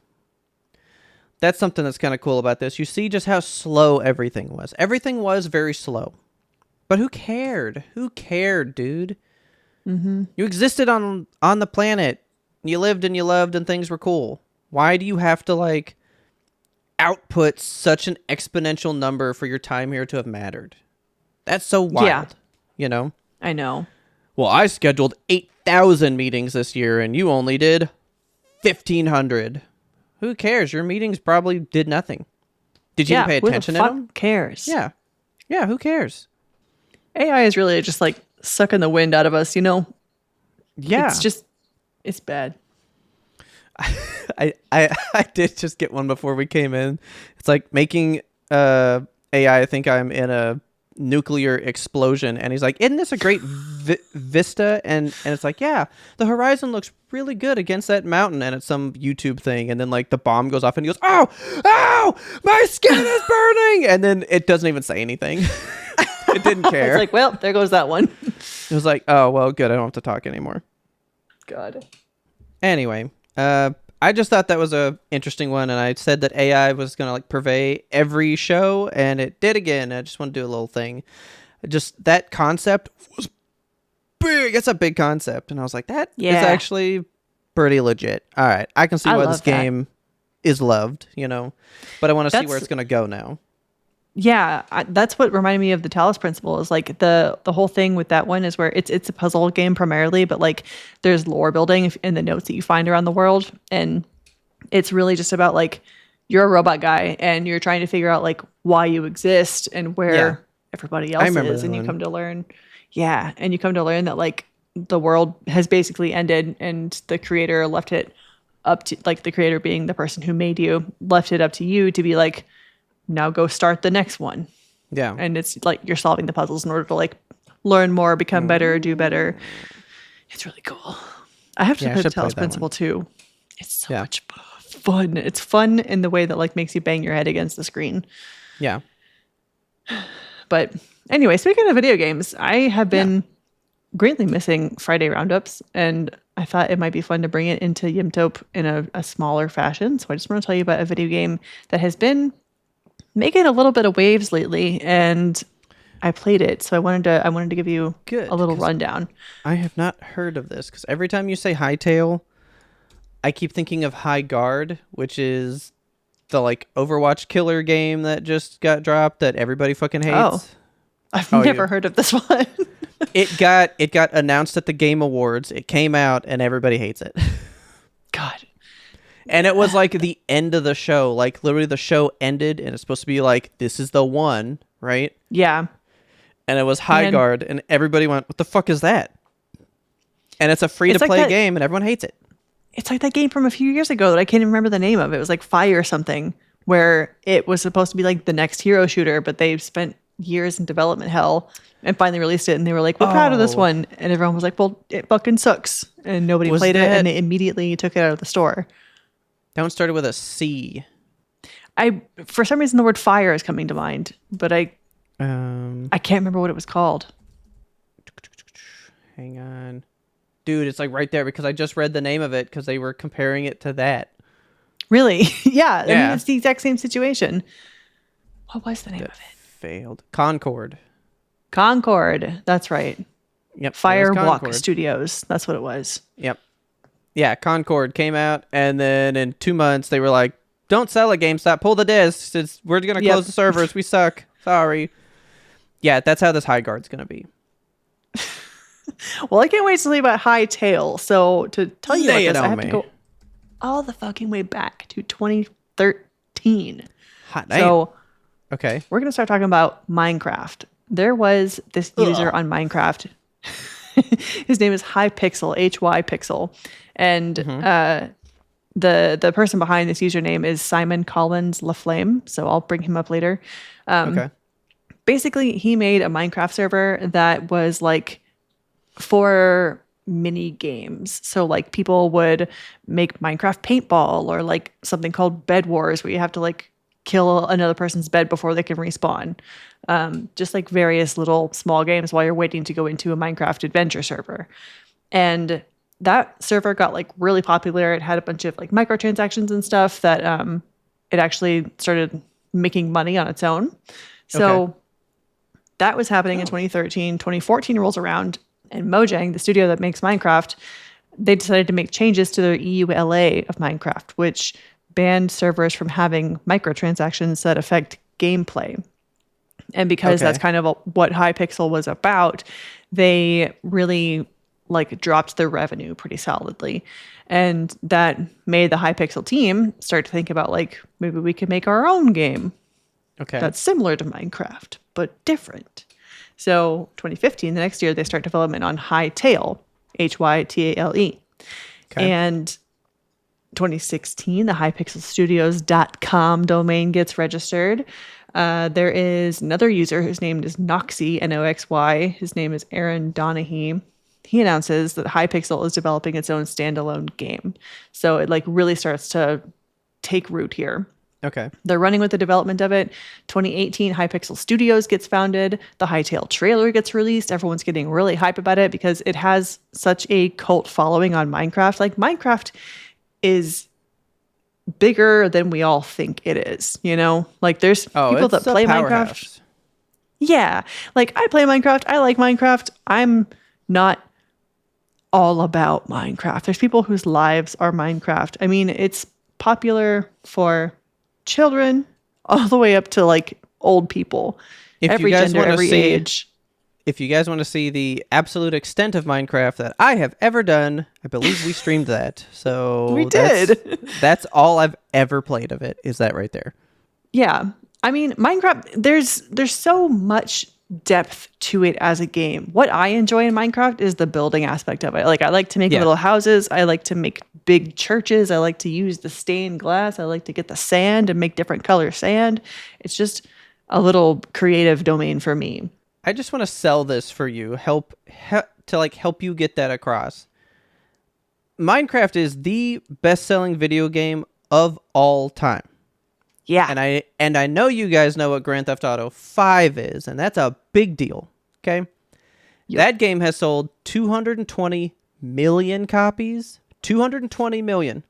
that's something that's kind of cool about this. You see just how slow everything was. Everything was very slow. But who cared? Who cared, dude? You existed on the planet. You lived and you loved and things were cool. Why do you have to like output such an exponential number for your time here to have mattered? That's so wild. Yeah. You know? I know. Well, I scheduled 8,000 meetings this year and you only did 1,500. Who cares? Your meetings probably did nothing. Did you even pay attention to them? Who cares? Yeah. Yeah, who cares? AI is really just like sucking the wind out of us, you know? Yeah. It's bad. I did just get one before we came in. It's like making AI think I'm in a nuclear explosion, and he's like, isn't this a great vista? And it's like, yeah, the horizon looks really good against that mountain, and it's some YouTube thing, and then like the bomb goes off and he goes, oh, my skin is burning, and then it doesn't even say anything. It didn't care. It's like, well, there goes that one. It was like, oh, well, good, I don't have to talk anymore. God. Anyway, I just thought that was a interesting one, and I said that AI was gonna like pervade every show, and it did again. I just want to do a little thing. Just that concept was big. It's a big concept, and I was like, that is actually pretty legit. All right, I can see why this game is loved, you know, but I want to see where it's gonna go now. Yeah, that's what reminded me of the Talos Principle. Is like the whole thing with that one is where it's a puzzle game primarily, but like there's lore building in the notes that you find around the world, and it's really just about like you're a robot guy and you're trying to figure out like why you exist and where everybody else is, and you come to learn, and you come to learn that like the world has basically ended, and the creator left it up to, like the creator being the person who made you, left it up to you to be like, now go start the next one. Yeah. And it's like you're solving the puzzles in order to like learn more, become better, do better. It's really cool. I have to play the Talos Principle too. It's so much fun. It's fun in the way that like makes you bang your head against the screen. Yeah. But anyway, speaking of video games, I have been greatly missing Friday roundups, and I thought it might be fun to bring it into YMBToAP in a smaller fashion. So I just want to tell you about a video game that has been making a little bit of waves lately, and I played it, so I wanted to give you a little rundown. I have not heard of this because every time you say Hightail, I keep thinking of High Guard, which is the like Overwatch killer game that just got dropped that everybody fucking hates. Oh, I've never heard of this one. It got announced at the Game Awards. It came out and everybody hates it. God. And it was like the end of the show. Like literally the show ended and it's supposed to be like, this is the one, right? Yeah. And it was High Guard and everybody went, what the fuck is that? And it's a free to play game and everyone hates it. It's like that game from a few years ago that I can't even remember the name of. It was like Fire something, where it was supposed to be like the next hero shooter, but they spent years in development hell and finally released it, and they were like, we're proud of this one, and everyone was like, well, it fucking sucks, and nobody played it, and they immediately took it out of the store. That one started with a C. For some reason the word fire is coming to mind, but I can't remember what it was called. Hang on. Dude, it's like right there because I just read the name of it because they were comparing it to that. Really? Yeah. I mean, it's the exact same situation. What was the name of it? Failed. Concord. That's right. Yep. Firewalk Studios. That's what it was. Yep. Yeah, Concord came out, and then in 2 months they were like, don't sell it, GameStop. Pull the discs. We're going to close the servers. We suck. Sorry. Yeah, that's how this High Guard's going to be. Well, I can't wait to tell you about Hightail. So to tell you about this, I have to go all the fucking way back to 2013. Hot damn. So okay, we're going to start talking about Minecraft. There was this user on Minecraft. His name is Hypixel, Hypixel. And the person behind this username is Simon Collins LaFlame. So I'll bring him up later. Okay. Basically, he made a Minecraft server that was like for mini games. So like people would make Minecraft paintball, or like something called Bed Wars, where you have to like kill another person's bed before they can respawn. Just like various little small games while you're waiting to go into a Minecraft adventure server. And that server got like really popular. It had a bunch of like microtransactions and stuff that it actually started making money on its own. So that was happening in 2013. 2014 rolls around, and Mojang, the studio that makes Minecraft, they decided to make changes to their EULA of Minecraft, which banned servers from having microtransactions that affect gameplay. And because that's kind of what Hypixel was about, they really like dropped their revenue pretty solidly. And that made the Hypixel team start to think about like, maybe we could make our own game Okay. that's similar to Minecraft, but different. So 2015, the next year, they start development on Hytale, Hytale. Okay. And 2016, the hypixelstudios.com domain gets registered. There is another user whose name is Noxy, Noxy. His name is Aaron Donahue. He announces that Hypixel is developing its own standalone game. So it like really starts to take root here. Okay. They're running with the development of it. 2018, Hypixel Studios gets founded. The Hytale trailer gets released. Everyone's getting really hype about it because it has such a cult following on Minecraft. Like, Minecraft is bigger than we all think it is, you know? Like, there's people that play Minecraft. Yeah. Like, I play Minecraft. I like Minecraft. I'm not all about Minecraft. There's people whose lives are Minecraft. I mean, it's popular for children all the way up to like old people, every gender, every age. If you guys want to see the absolute extent of Minecraft that I have ever done, I believe we streamed that. So we did. That's all I've ever played of it, is that right there. Yeah. I mean, Minecraft, there's so much depth to it as a game. What I enjoy in Minecraft is the building aspect of it. Like, I like to make little houses. I like to make big churches. I like to use the stained glass. I like to get the sand and make different color sand. It's just a little creative domain for me. I just want to sell this for you, help you get that across. Minecraft is the best-selling video game of all time. Yeah. And I know you guys know what Grand Theft Auto 5 is, and that's a big deal. Okay? Yep. That game has sold 220 million copies. 220 million.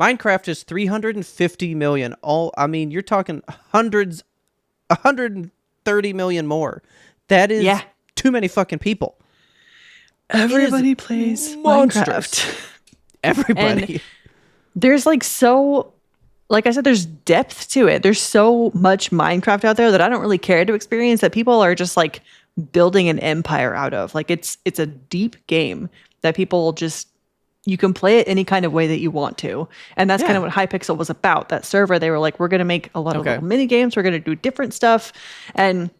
Minecraft is 350 million. You're talking 130 million more. That is too many fucking people. Everybody plays Minecraft. Everybody. And there's like I said, there's depth to it. There's so much Minecraft out there that I don't really care to experience, that people are just like building an empire out of. Like, it's a deep game that people just, you can play it any kind of way that you want to. And that's kind of what Hypixel was about. That server, they were like, we're going to make a lot of little mini games. We're going to do different stuff. And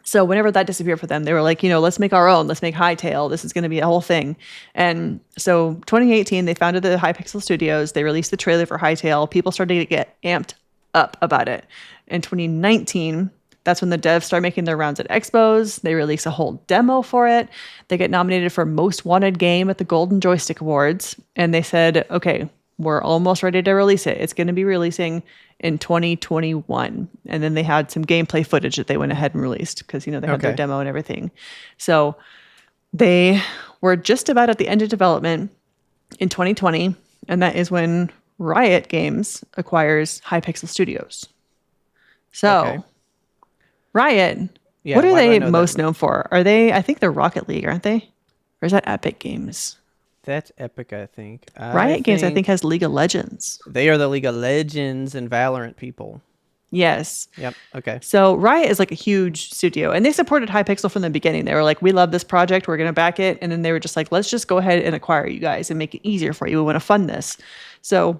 so whenever that disappeared for them, they were like, let's make our own. Let's make Hytale. This is going to be a whole thing. And so 2018, they founded the Hypixel Studios. They released the trailer for Hytale. People started to get amped up about it. In 2019, that's when the devs start making their rounds at expos. They release a whole demo for it. They get nominated for Most Wanted Game at the Golden Joystick Awards. And they said, okay, we're almost ready to release it. It's going to be releasing in 2021. And then they had some gameplay footage that they went ahead and released because, they had their demo and everything. So they were just about at the end of development in 2020. And that is when Riot Games acquires Hypixel Studios. So Riot, what are they most known for? Are they, I think they're Rocket League, aren't they? Or is that Epic Games? That's Epic, I think. Riot Games, I think, has League of Legends. They are the League of Legends and Valorant people. Yes. Yep. Okay. So Riot is like a huge studio, and they supported Hypixel from the beginning. They were like, we love this project. We're going to back it. And then they were just like, let's just go ahead and acquire you guys and make it easier for you. We want to fund this. So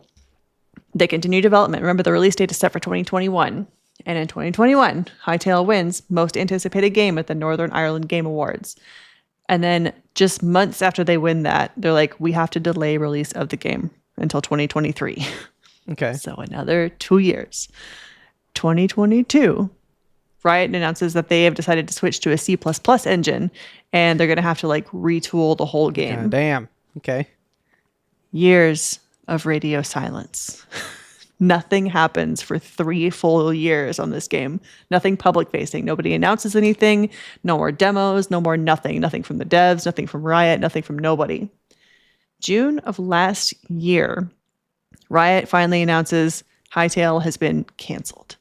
they continue development. Remember, the release date is set for 2021. And in 2021, Hytale wins Most Anticipated Game at the Northern Ireland Game Awards. And then just months after they win that, they're like, we have to delay release of the game until 2023. Okay. So another 2 years. 2022, Riot announces that they have decided to switch to a C++ engine, and they're going to have to like retool the whole game. God damn. Okay. Years of radio silence. Nothing happens for 3 full years on this game. Nothing public facing. Nobody announces anything. No more demos. No more nothing. Nothing from the devs. Nothing from Riot. Nothing from nobody. June of last year, Riot finally announces Hytale has been canceled.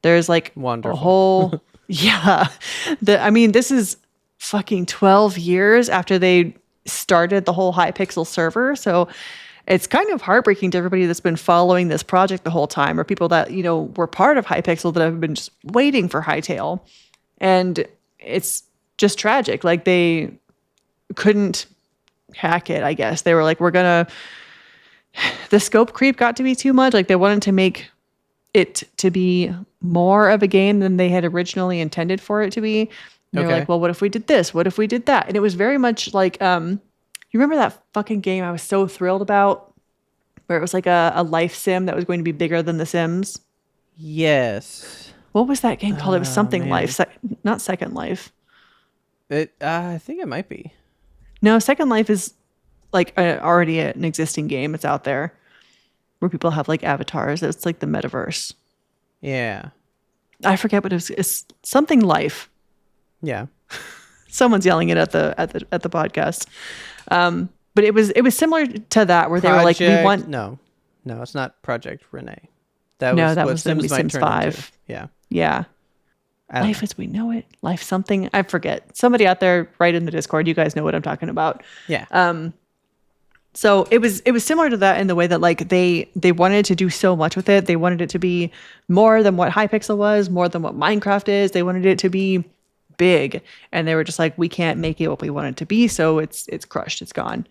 There's like Wonderful. A whole... yeah. This is fucking 12 years after they started the whole Hypixel server. So it's kind of heartbreaking to everybody that's been following this project the whole time, or people that, were part of Hypixel that have been just waiting for Hytale. And it's just tragic. Like, they couldn't hack it, I guess. They were like, the scope creep got to be too much. Like they wanted to make it to be more of a game than they had originally intended for it to be. And they were like, well, what if we did this? What if we did that? And it was very much like, you remember that fucking game I was so thrilled about where it was like a life sim that was going to be bigger than The Sims? Yes. What was that game called? It was something man. Life, not Second Life. I think it might be. No, Second Life is like already an existing game. It's out there where people have like avatars. It's like the metaverse. Yeah. I forget what it was. It's something Life. Yeah. Someone's yelling it at the podcast. But it was similar to that where they were like, we want. No, it's not Project Renee. That was going to be Sims 5. Yeah. Yeah. Life as we know it. Life something. I forget. Somebody out there, write in the Discord. You guys know what I'm talking about. Yeah. So it was similar to that in the way that like they wanted to do so much with it. They wanted it to be more than what Hypixel was, more than what Minecraft is. They wanted it to be big, and they were just like, we can't make it what we want it to be, so it's crushed. It's gone.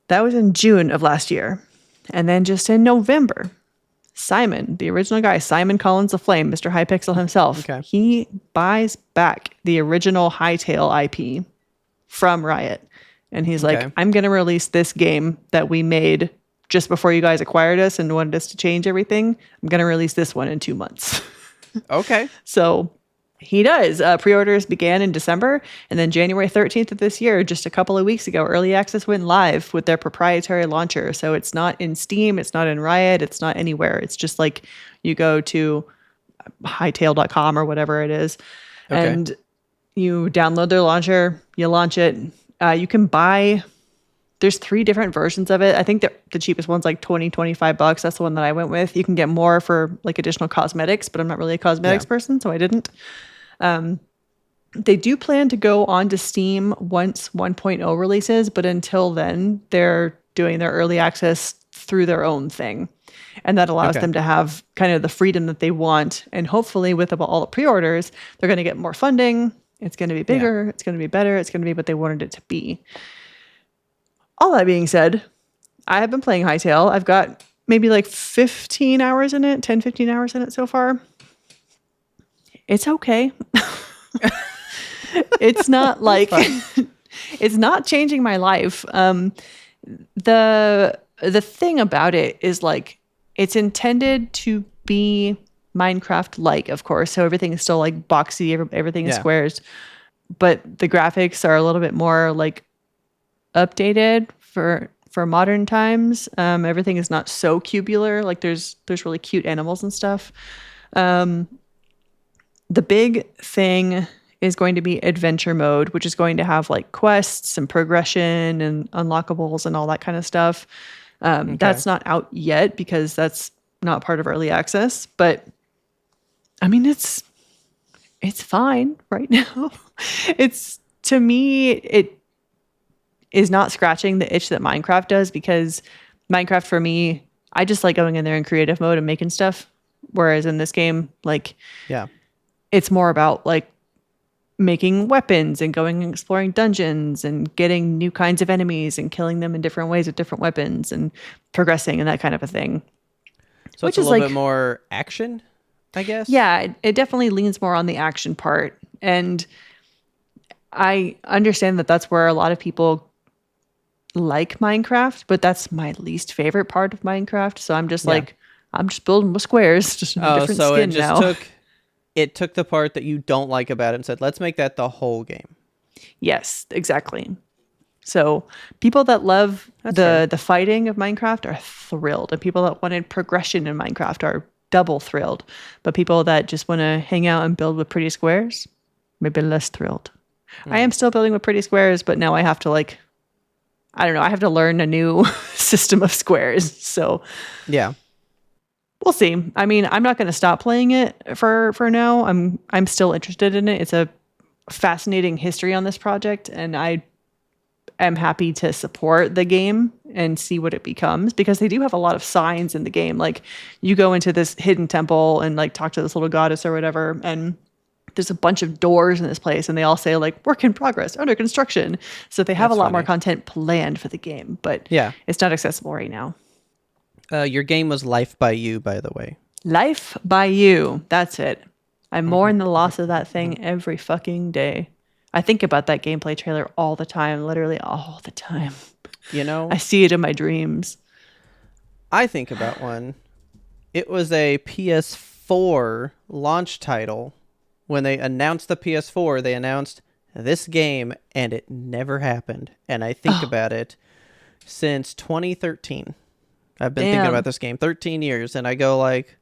That was in June of last year, and then just in November, Simon, the original guy, Simon Collins the Flame, Mr. Hypixel himself, he buys back the original Hytale IP from Riot. And he's like, I'm going to release this game that we made just before you guys acquired us and wanted us to change everything. I'm going to release this one in 2 months. Okay. So he does. Pre-orders began in December. And then January 13th of this year, just a couple of weeks ago, Early Access went live with their proprietary launcher. So it's not in Steam. It's not in Riot. It's not anywhere. It's just like you go to hightail.com or whatever it is. And you download their launcher. You launch it. You can buy, there's 3 different versions of it. I think the cheapest one's like $25. That's the one that I went with. You can get more for like additional cosmetics, but I'm not really a cosmetics person, so I didn't. They do plan to go on to Steam once 1.0 releases, but until then, they're doing their early access through their own thing. And that allows them to have kind of the freedom that they want. And hopefully with all the pre-orders, they're going to get more funding. It's going to be bigger. It's going to be better. It's going to be what they wanted it to be. All that being said, I have been playing Hytale. I've got maybe like 15 hours in it, 10, 15 hours in it so far. It's okay. It's not like, it's not changing my life. The thing about it is like, it's intended to be Minecraft-like, of course. So everything is still like boxy, everything is squares, but the graphics are a little bit more like updated for modern times. Everything is not so cubular. Like there's really cute animals and stuff. The big thing is going to be adventure mode, which is going to have like quests and progression and unlockables and all that kind of stuff. That's not out yet because that's not part of early access, but I mean, it's fine right now. To me, it is not scratching the itch that Minecraft does, because Minecraft for me, I just like going in there in creative mode and making stuff. Whereas in this game, like, it's more about like making weapons and going and exploring dungeons and getting new kinds of enemies and killing them in different ways with different weapons and progressing and that kind of a thing. So it's a little bit more action, I guess? Yeah, it definitely leans more on the action part. And I understand that that's where a lot of people like Minecraft, but that's my least favorite part of Minecraft. So I'm just like, I'm just building with squares, just in a different skin now. It took the part that you don't like about it and said, let's make that the whole game. Yes, exactly. So people that love the fighting of Minecraft are thrilled. And people that wanted progression in Minecraft are double thrilled. But people that just want to hang out and build with pretty squares, maybe less thrilled. I am still building with pretty squares, but now I have to like, I don't know, I have to learn a new system of squares. So yeah, we'll see. I mean, I'm not going to stop playing it for now. I'm still interested in it. It's a fascinating history on this project, and I am happy to support the game and see what it becomes, because they do have a lot of signs in the game. Like you go into this hidden temple and like talk to this little goddess or whatever, and there's a bunch of doors in this place, and they all say like work in progress, under construction. So they have a lot more content planned for the game, but it's not accessible right now. Your game was Life by You, by the way. Life by You. That's it. I mourn the loss of that thing every fucking day. I think about that gameplay trailer all the time, literally all the time. You know, I see it in my dreams. I think about one. It was a PS4 launch title. When they announced the PS4, they announced this game, and it never happened. And I think about it since 2013. I've been thinking about this game 13 years, and I go like,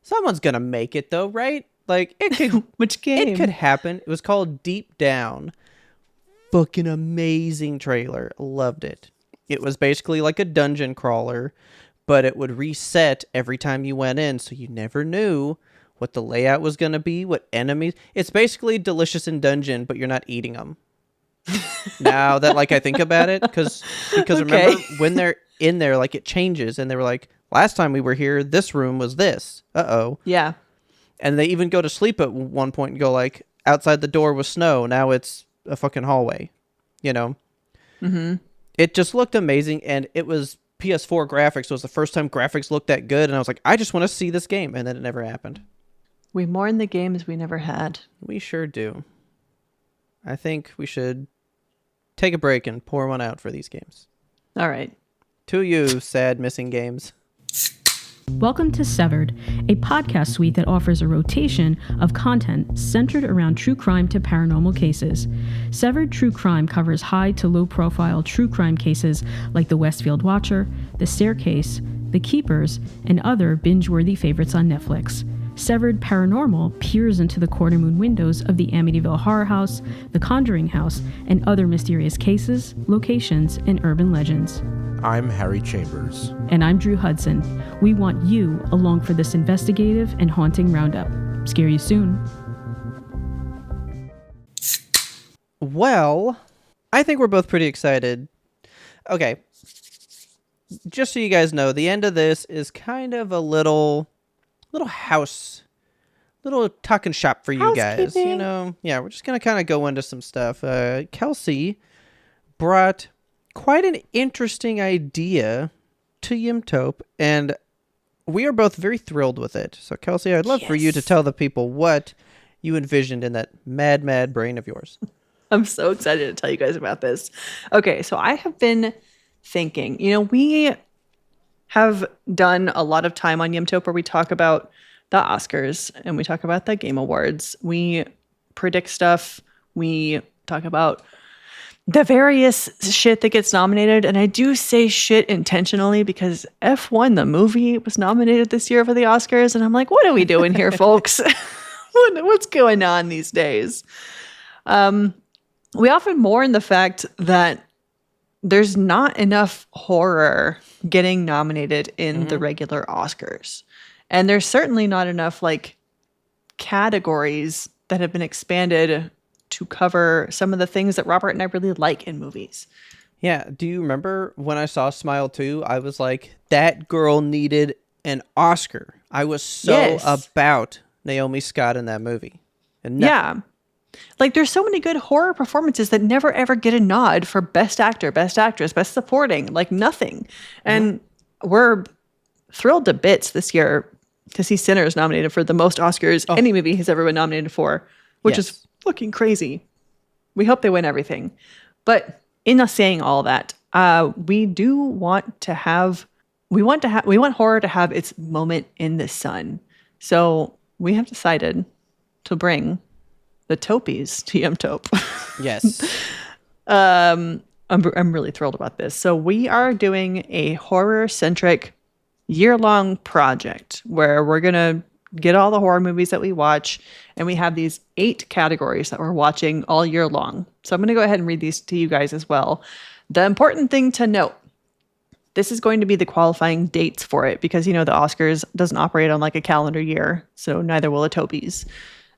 someone's gonna make it though, right? Like it could. Which game? It could happen. It was called Deep Down. Fucking amazing trailer. Loved it. It was basically like a dungeon crawler, but it would reset every time you went in, so you never knew what the layout was going to be, what enemies. It's basically Delicious in Dungeon, but you're not eating them. Now that like I think about it, because remember when they're in there, like it changes, and they were like, last time we were here, this room was this. Yeah. And they even go to sleep at one point and go like, outside the door was snow, now it's a fucking hallway, you know? Mm-hmm. It just looked amazing, and it was PS4 graphics, so it was the first time graphics looked that good, and I was like, I just want to see this game, and then it never happened. We mourn the games we never had. We sure do. I think we should take a break and pour one out for these games. All right. To you, sad missing games. Welcome to Severed, a podcast suite that offers a rotation of content centered around true crime to paranormal cases. Severed True Crime covers high to low profile true crime cases like The Westfield Watcher, The Staircase, The Keepers, and other binge-worthy favorites on Netflix. Severed Paranormal peers into the corner-moon windows of the Amityville Horror House, The Conjuring House, and other mysterious cases, locations, and urban legends. I'm Harry Chambers. And I'm Drew Hudson. We want you along for this investigative and haunting roundup. Scare you soon. Well, I think we're both pretty excited. Okay. Just so you guys know, the end of this is kind of a little talking shop for you guys. You know, yeah, we're just going to kind of go into some stuff. Kelsey brought quite an interesting idea to YMBToAP, and we are both very thrilled with it. So, Kelsey, I'd love for you to tell the people what you envisioned in that mad brain of yours. I'm so excited to tell you guys about this. Okay, so I have been thinking, we have done a lot of time on YMBToAP where we talk about the Oscars and we talk about the Game Awards. We predict stuff. We talk about the various shit that gets nominated. And I do say shit intentionally because F1, the movie, was nominated this year for the Oscars. And I'm like, what are we doing here, folks? What's going on these days? We often mourn the fact that there's not enough horror getting nominated in the regular Oscars. And there's certainly not enough categories that have been expanded to cover some of the things that Robert and I really like in movies. Yeah. Do you remember when I saw Smile 2? I was like, that girl needed an Oscar. I was so about Naomi Scott in that movie. And yeah. There's so many good horror performances that never ever get a nod for Best Actor, Best Actress, Best Supporting, nothing. And we're thrilled to bits this year to see Sinners nominated for the most Oscars any movie has ever been nominated for, which is fucking crazy. We hope they win everything. But in us saying all that, we want horror to have its moment in the sun. So we have decided to bring the Topies to YMBToAP. Yes. I'm really thrilled about this. So we are doing a horror-centric year-long project where we're going to get all the horror movies that we watch, and we have these 8 categories that we're watching all year long. So I'm going to go ahead and read these to you guys as well. The important thing to note, this is going to be the qualifying dates for it because, the Oscars doesn't operate on a calendar year, so neither will a Topies.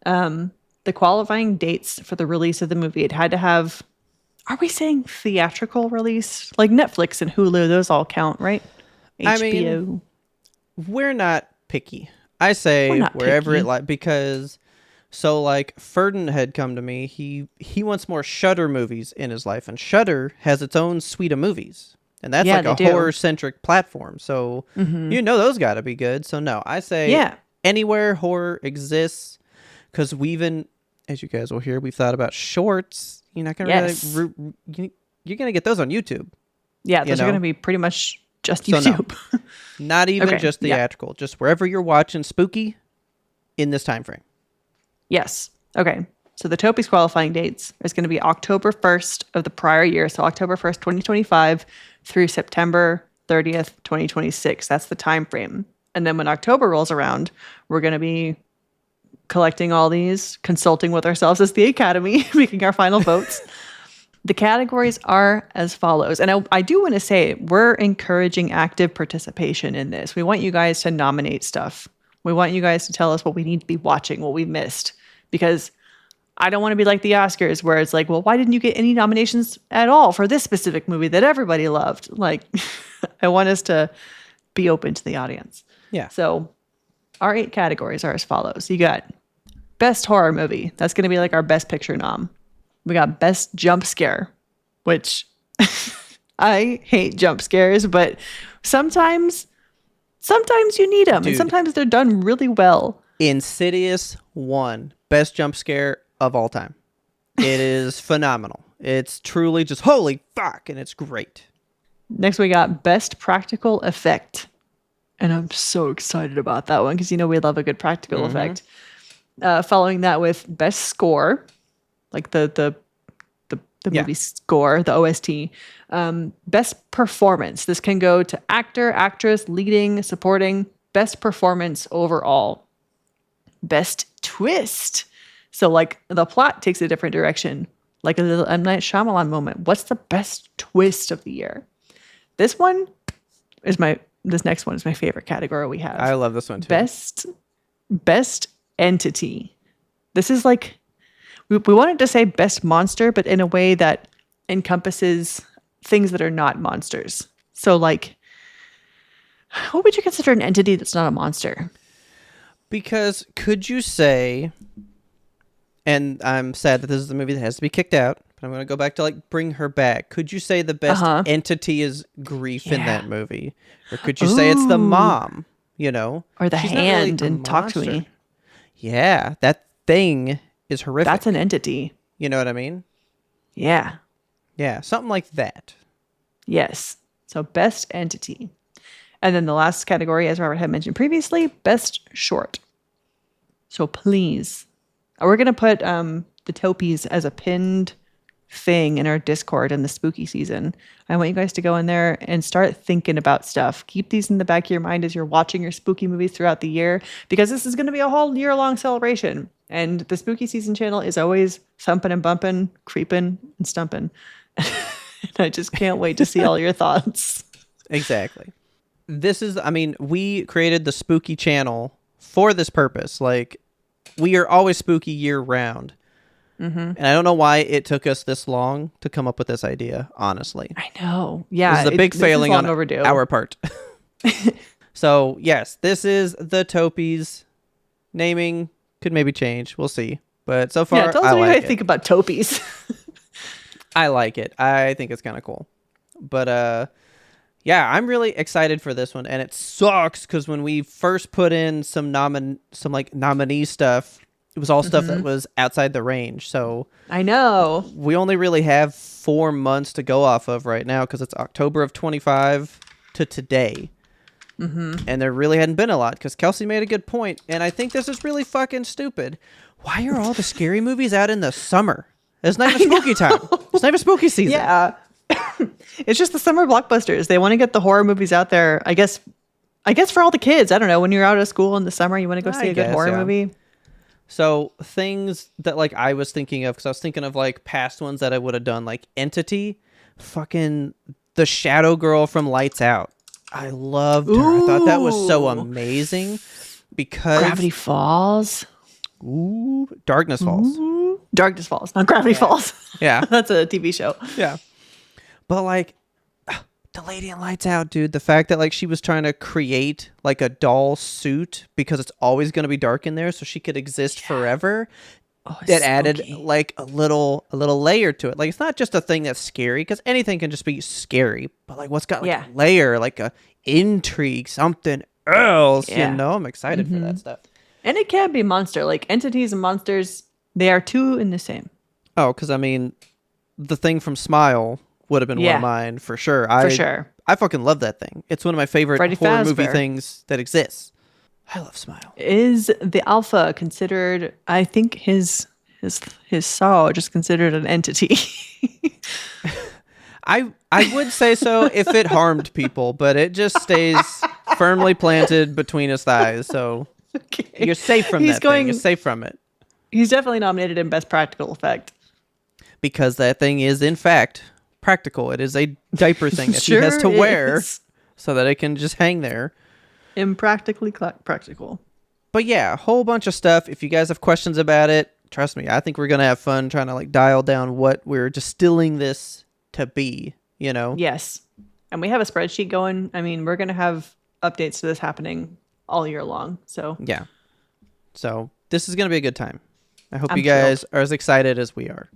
The qualifying dates for the release of the movie, it had to have, are we saying theatrical release? Like Netflix and Hulu, those all count, right? HBO. I mean, we're not picky. I say wherever it because So like Ferdinand had come to me. He wants more Shudder movies in his life, and Shudder has its own suite of movies, and that's like a horror centric platform. So you know those got to be good. So no, I say anywhere horror exists, because as you guys will hear, we've thought about shorts. You're not gonna you're gonna get those on YouTube. Yeah, those are gonna be pretty much just YouTube. So no, not even just theatrical, just wherever you're watching spooky in this time frame. Yes. Okay. So the Topies qualifying dates is going to be October 1st of the prior year. So October 1st, 2025 through September 30th, 2026. That's the time frame. And then when October rolls around, we're going to be collecting all these, consulting with ourselves as the Academy, making our final votes. The categories are as follows. And I do want to say we're encouraging active participation in this. We want you guys to nominate stuff. We want you guys to tell us what we need to be watching, what we missed. Because I don't want to be like the Oscars where it's like, well, why didn't you get any nominations at all for this specific movie that everybody loved? Like, I want us to be open to the audience. Yeah. So our 8 categories are as follows. You got Best Horror Movie. That's going to be like our Best Picture nom. We got Best Jump Scare, which I hate jump scares, but sometimes you need them. Dude, and sometimes they're done really well. Insidious 1, best jump scare of all time. It is phenomenal. It's truly just holy fuck, and it's great. Next, we got Best Practical Effect. And I'm so excited about that one because, we love a good practical effect. Following that with Best Score, like the movie score, the OST. Best Performance. This can go to actor, actress, leading, supporting. Best Performance overall. Best Twist. So like the plot takes a different direction. Like a little M. Night Shyamalan moment. What's the best twist of the year? This next one is my favorite category we have. I love this one too. Best Entity. This is like, we wanted to say best monster, but in a way that encompasses things that are not monsters. So like, what would you consider an entity that's not a monster? Because could you say, and I'm sad that this is the movie that has to be kicked out, but I'm going to go back to like bring her back. Could you say the best entity is grief in that movie? Or could you say it's the mom, Or the hand and talk to me. Yeah, that thing is horrific. That's an entity. You know what I mean? Yeah. Yeah, something like that. Yes. So best entity. And then the last category, as Robert had mentioned previously, best short. So please, we're going to put the Topies as a pinned thing in our Discord in the spooky season. I want you guys to go in there and start thinking about stuff. Keep these in the back of your mind as you're watching your spooky movies throughout the year, because this is going to be a whole year-long celebration. And the spooky season channel is always thumping and bumping, creeping and stumping. And I just can't wait to see all your thoughts. Exactly. We created the spooky channel for this purpose. Like, we are always spooky year round. And I don't know why it took us this long to come up with this idea, honestly. I know. Yeah. This is a big failing on overdue. our part. So, yes, this is the Topies. Naming could maybe change. We'll see. But so far, tell us what you think about Topies. I like it. I think it's kind of cool. But, yeah, I'm really excited for this one. And it sucks because when we first put in some nominee stuff, it was all stuff that was outside the range. So I know. We only really have 4 months to go off of right now because it's October of 25 to today. And there really hadn't been a lot because Kelsey made a good point. And I think this is really fucking stupid. Why are all the scary movies out in the summer? It's not even spooky time. It's not even spooky season. Yeah. It's just the summer blockbusters. They want to get the horror movies out there. I guess for all the kids. I don't know. When you're out of school in the summer, you want to go see a good horror movie. So things that like I was thinking of, because I was thinking of like past ones that I would have done, like Entity, fucking the Shadow Girl from Lights Out. I loved her. I thought that was so amazing because Gravity Falls. Ooh, Darkness Falls. Ooh. Darkness Falls, not Gravity Falls. Yeah. That's a TV show. Yeah. But like the lady in Lights Out, dude, the fact that like she was trying to create like a doll suit because it's always going to be dark in there so she could exist forever. Oh, That added spooky. like a little layer to it. Like it's not just a thing that's scary because anything can just be scary, but like what's got like a layer, like a intrigue, something else, you know? I'm excited for that stuff. And it can be monster. Like entities and monsters, they are two in the same. Oh, because I mean, the thing from Smile would have been one of mine for sure. For sure. I fucking love that thing. It's one of my favorite Freddy horror movie Fazbear. things that exists. I love Smile. Is the alpha considered? I think his saw just considered an entity. I would say so if it harmed people, but it just stays firmly planted between his thighs. So you're safe from that thing. You're safe from it. He's definitely nominated in Best Practical Effect. Because that thing is, in fact, practical. It is a diaper thing that he has to wear so that it can just hang there. Impractically practical. But yeah, a whole bunch of stuff. If you guys have questions about it, trust me, I think we're going to have fun trying to like dial down what we're distilling this to be, you know? Yes. And we have a spreadsheet going. I mean, we're going to have updates to this happening all year long. So yeah. So this is going to be a good time. I hope I'm you guys thrilled. are as excited as we are.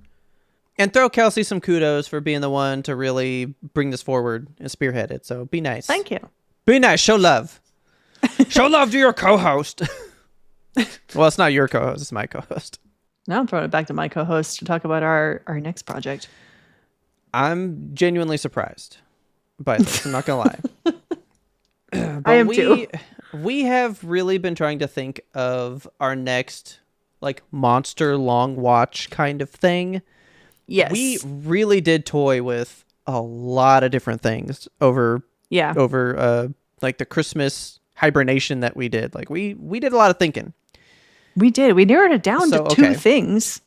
And throw Kelsey some kudos for being the one to really bring this forward and spearhead it. So be nice. Thank you. Be nice. Show love. Show love to your co-host. Well, it's not your co-host. It's my co-host. Now I'm throwing it back to my co-host to talk about our next project. I'm genuinely surprised by this. I'm not going to lie. But I am too. We have really been trying to think of our next like monster long watch kind of thing. Yes. We really did toy with a lot of different things over like the Christmas hibernation that we did. Like we did a lot of thinking. We did. We narrowed it down to two things.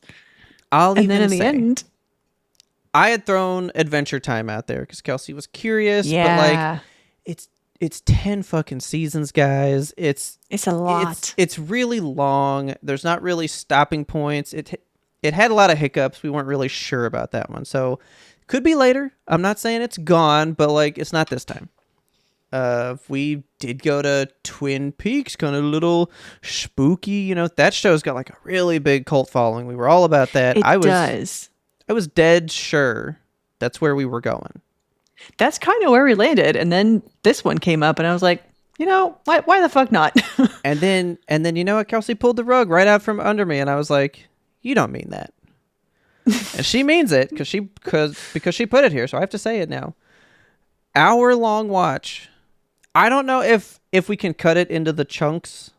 And then in the end, I had thrown Adventure Time out there because Kelsey was curious. Yeah. But like it's 10 fucking seasons, guys. It's a lot. It's really long. There's not really stopping points. It had a lot of hiccups. We weren't really sure about that one. So could be later. I'm not saying it's gone, but like it's not this time. We did go to Twin Peaks, kind of a little spooky, you know. That show's got like a really big cult following. We were all about that. It does. I was dead sure that's where we were going. That's kind of where we landed. And then this one came up and I was like, you know, why the fuck not? and then you know what? Kelsey pulled the rug right out from under me and I was like, you don't mean that. And she means it because she put it here. So I have to say it now. Hour-long watch. I don't know if we can cut it into the chunks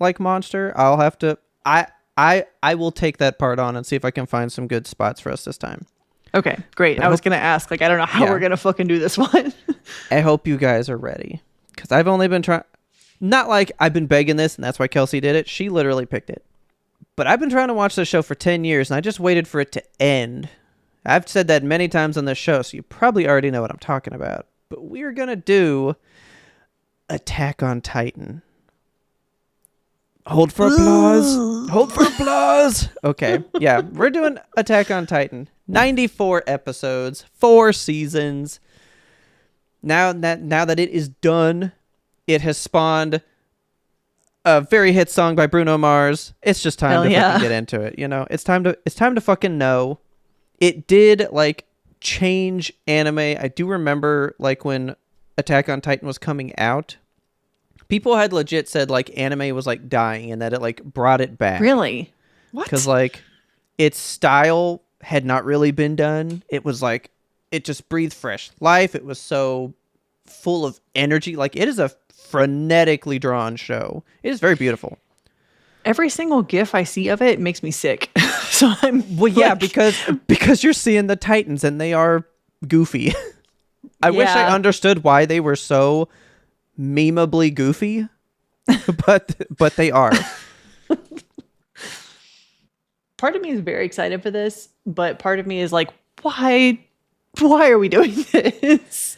like Monster. I'll have to. I will take that part on and see if I can find some good spots for us this time. Okay, great. I was going to ask, like, I don't know how we're going to fucking do this one. I hope you guys are ready. Because I've only been trying... Not like I've been begging this and that's why Kelsey did it. She literally picked it. But I've been trying to watch this show for 10 years and I just waited for it to end. I've said that many times on this show, so you probably already know what I'm talking about. But we're going to do Attack on Titan. Hold for applause. Hold for applause. Okay. Yeah, we're doing Attack on Titan. 94 episodes, 4 seasons. Now that it is done, it has spawned a very hit song by Bruno Mars. It's just time to fucking get into it, you know? It's time to fucking know. It did like change anime. I do remember like when Attack on Titan was coming out, people had legit said like anime was like dying and that it like brought it back. Really? What? Because like its style had not really been done. It was like it just breathed fresh life. It was so full of energy. Like it is a frenetically drawn show. It is very beautiful. Every single GIF I see of it makes me sick. So yeah, because you're seeing the Titans and they are goofy. I wish I understood why they were so memeably goofy, but they are. Part of me is very excited for this, but part of me is like, why are we doing this?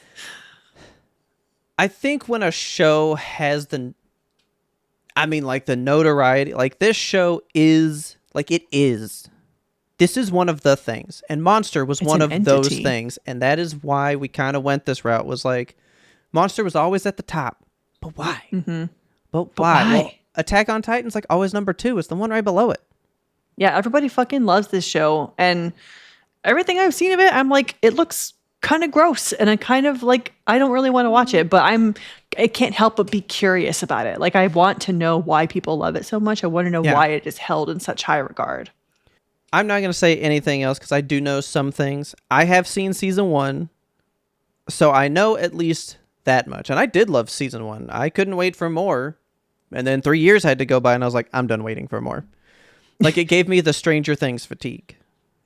I think when a show has the notoriety, like this show is, like it is this is one of the things, and Monster was one of an those entity. things, and that is why we kind of went this route. Was like, Monster was always at the top, but why? Mm-hmm. But why? why? Well, Attack on Titan's like always number 2. It's the one right below it. Yeah, everybody fucking loves this show, and everything I've seen of it, I'm like, it looks kind of gross, and I kind of like, I don't really want to watch it, but I can't help but be curious about it. Like, I want to know why people love it so much. I want to know why it is held in such high regard. I'm not going to say anything else because I do know some things. I have seen season 1, so I know at least that much. And I did love season 1. I couldn't wait for more. And then 3 years had to go by, and I was like, I'm done waiting for more. Like, it gave me the Stranger Things fatigue,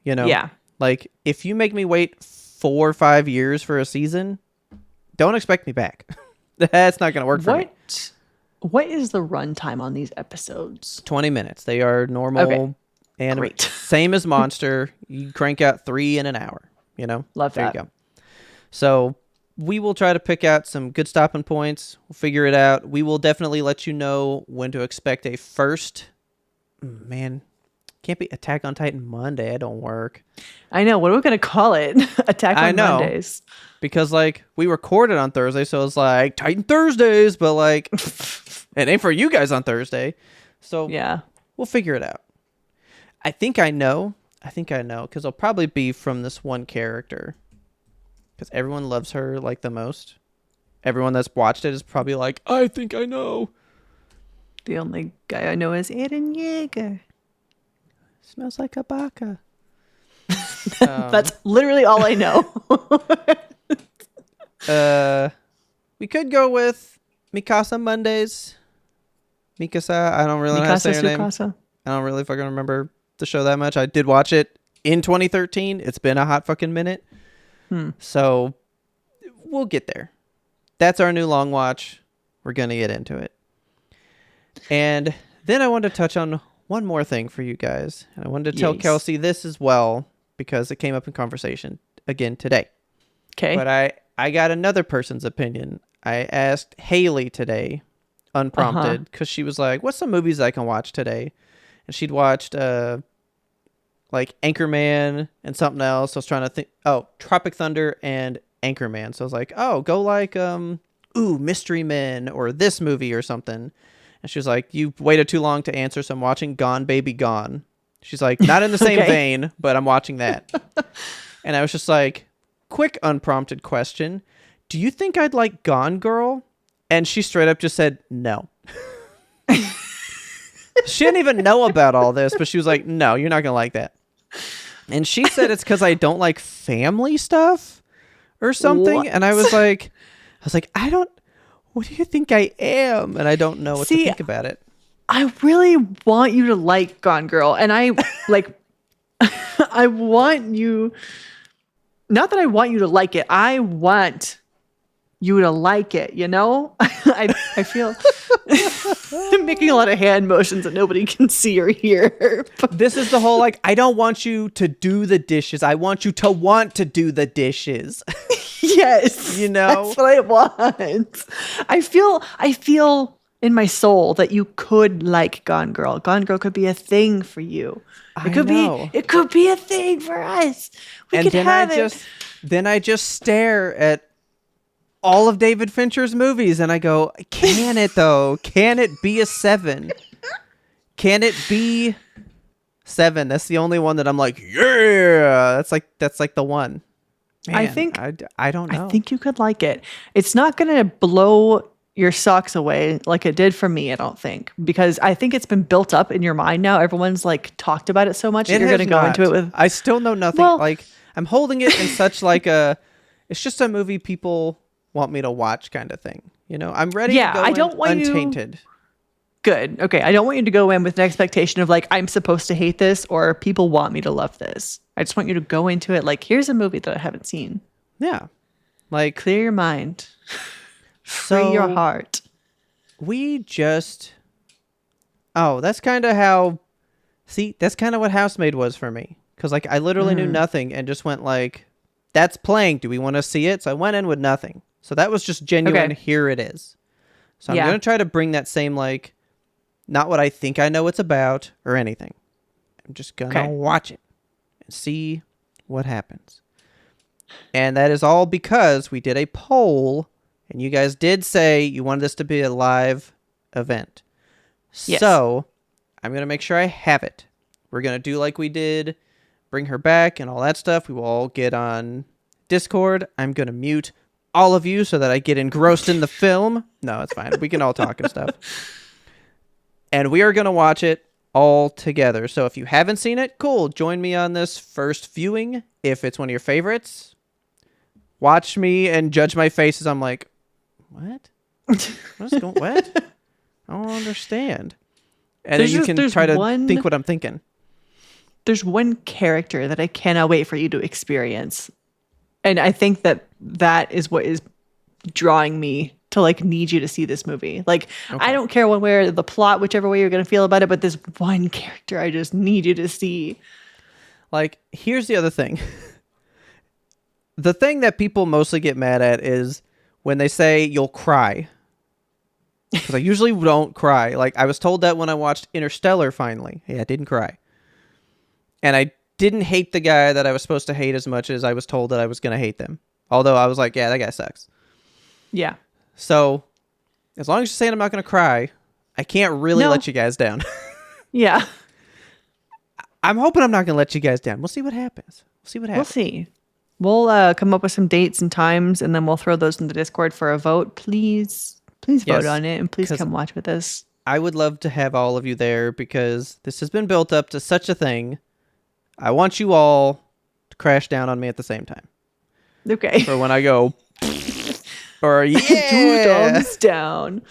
you know? Yeah. Like, if you make me wait 4 or 5 years for a season, don't expect me back. That's not going to work for me. What is the runtime on these episodes? 20 minutes. They are normal anime. Great. Same as Monster. You crank out 3 in an hour, you know? Love there that. You go. So we will try to pick out some good stopping points. We'll figure it out. We will definitely let you know when to expect a first. Man, can't be Attack on Titan Monday. It don't work. I know. What are we going to call it? Attack on Mondays. Because, like, we recorded on Thursday, so it's like Titan Thursdays, but, like, it ain't for you guys on Thursday. So Yeah. we'll figure it out. I think I know, because it'll probably be from this one character. Because everyone loves her, like, the most. Everyone that's watched it is probably like, I think I know. The only guy I know is Eren Yeager. Smells like a baka. That's literally all I know. We could go with Mikasa Mondays. Mikasa, I don't really know how to say her name. Tsukasa. I don't really fucking remember the show that much. I did watch it in 2013. It's been a hot fucking minute. So we'll get there. That's our new long watch. We're going to get into it. And then I wanted to touch on one more thing for you guys. And I wanted to tell Yes. Kelsey this as well because it came up in conversation again today. Okay. But I got another person's opinion. I asked Haley today, unprompted, because she was like, what's some movies I can watch today? And she'd watched like Anchorman and something else. I was trying to think. Oh, Tropic Thunder and Anchorman. So I was like, oh, go like Mystery Men or this movie or something. And she was like, you waited too long to answer, so I'm watching Gone Baby Gone. She's like, not in the same vein, but I'm watching that. And I was just like, quick unprompted question. Do you think I'd like Gone Girl? And she straight up just said, no. She didn't even know about all this, but she was like, no, you're not going to like that. And she said it's because I don't like family stuff or something. What? And I was like, what do you think I am? And I don't know what to think about it. I really want you to like Gone Girl. And I like, I want you, not that I want you to like it. I want you to like it, you know? I feel I'm making a lot of hand motions that nobody can see or hear. This is the whole, like, I don't want you to do the dishes. I want you to want to do the dishes. Yes. You know? That's what I want. I feel in my soul that you could like Gone Girl. Gone Girl could be a thing for you. It could be a thing for us. We could have it. Then I just stare at all of David Fincher's movies and I go, can it though? Can it be a 7? Can it be 7? That's the only one that I'm like, yeah. That's like the one. Man, I don't know. I think you could like it. It's not going to blow your socks away like it did for me, I don't think, because I think it's been built up in your mind now. Everyone's like talked about it so much that you're going to go into it with. I still know nothing. Well, like I'm holding it in such like it's just a movie people want me to watch kind of thing. You know, I'm ready to go I don't want untainted. Good. Okay. I don't want you to go in with an expectation of like, I'm supposed to hate this or people want me to love this. I just want you to go into it like, here's a movie that I haven't seen. Yeah. Like clear your mind. Free your heart. That's kind of how, that's kind of what Housemaid was for me. Because like I literally knew nothing and just went like, that's playing. Do we want to see it? So I went in with nothing. So that was just genuine. Okay. Here it is. So I'm going to try to bring that same like, not what I think I know it's about or anything. I'm just going to watch it. and see what happens. And that is all because we did a poll, and you guys did say you wanted this to be a live event. Yes. So I'm going to make sure I have it. We're going to do like we did, bring her back and all that stuff. We will all get on Discord. I'm going to mute all of you so that I get engrossed in the film. No, it's fine. We can all talk and stuff. And we are going to watch it all together. So if you haven't seen it, cool. Join me on this first viewing. If it's one of your favorites, watch me and judge my face as I'm like, what? What? I don't understand. And then you can try to think what I'm thinking. There's one character that I cannot wait for you to experience. And I think that is what is drawing me to like need you to see this movie. Like, okay. I don't care one way or the plot, whichever way you're going to feel about it, but this one character I just need you to see. Like, here's the other thing. The thing that people mostly get mad at is when they say you'll cry. Because I usually don't cry. Like, I was told that when I watched Interstellar finally. Yeah, I didn't cry. And I didn't hate the guy that I was supposed to hate as much as I was told that I was going to hate them. Although I was like, yeah, that guy sucks. Yeah. So, as long as you're saying I'm not going to cry, I can't really let you guys down. Yeah. I'm hoping I'm not going to let you guys down. We'll see what happens. We'll see. We'll come up with some dates and times, and then we'll throw those in the Discord for a vote. Please vote on it, and please come watch with us. I would love to have all of you there because this has been built up to such a thing. I want you all to crash down on me at the same time. Okay. For when I go, or yeah, 2 thumbs down.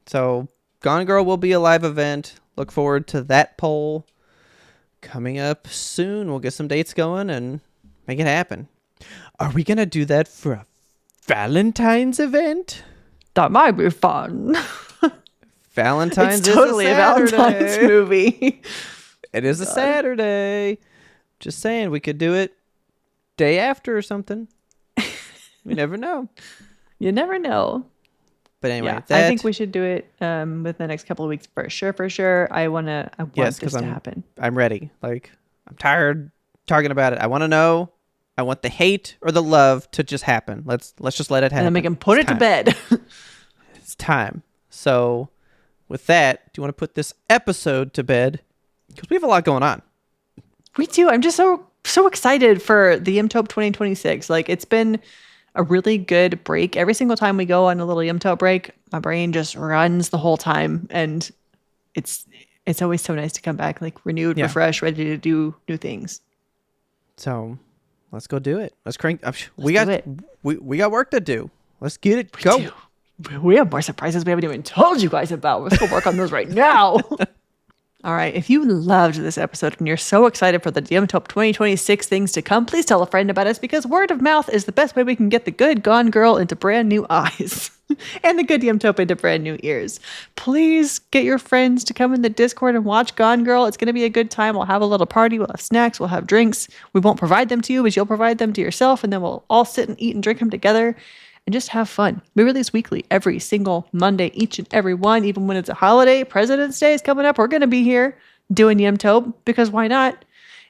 So, Gone Girl will be a live event. Look forward to that poll coming up soon. We'll get some dates going and make it happen. Are we gonna do that for a Valentine's event? That might be fun. Valentine's it's totally is a Valentine's movie. It is a Saturday. Just saying, we could do it day after or something. We never know. You never know. But anyway, yeah, I think we should do it within the next couple of weeks for sure. I want this to happen. I'm ready. Like, I'm tired talking about it. I want to know. I want the hate or the love to just happen. Let's just let it happen. And then we can put it to bed. It's time. So, with that, do you want to put this episode to bed? Because we have a lot going on. We do. I'm just so excited for the YMBToAP 2026. Like, it's been a really good break. Every single time we go on a little YMBToAP break, my brain just runs the whole time, and it's always so nice to come back like renewed, refreshed, ready to do new things. So, let's go do it. Let's crank. We got work to do. Let's get it going. We have more surprises we haven't even told you guys about. Let's go work on those right now. All right. If you loved this episode and you're so excited for the YMBToAP 2026 things to come, please tell a friend about us because word of mouth is the best way we can get the good Gone Girl into brand new eyes and the good YMBToAP into brand new ears. Please get your friends to come in the Discord and watch Gone Girl. It's going to be a good time. We'll have a little party. We'll have snacks. We'll have drinks. We won't provide them to you, but you'll provide them to yourself, and then we'll all sit and eat and drink them together and just have fun. We release weekly every single Monday, each and every one, even when it's a holiday. President's Day is coming up. We're going to be here doing YMBToAP because why not?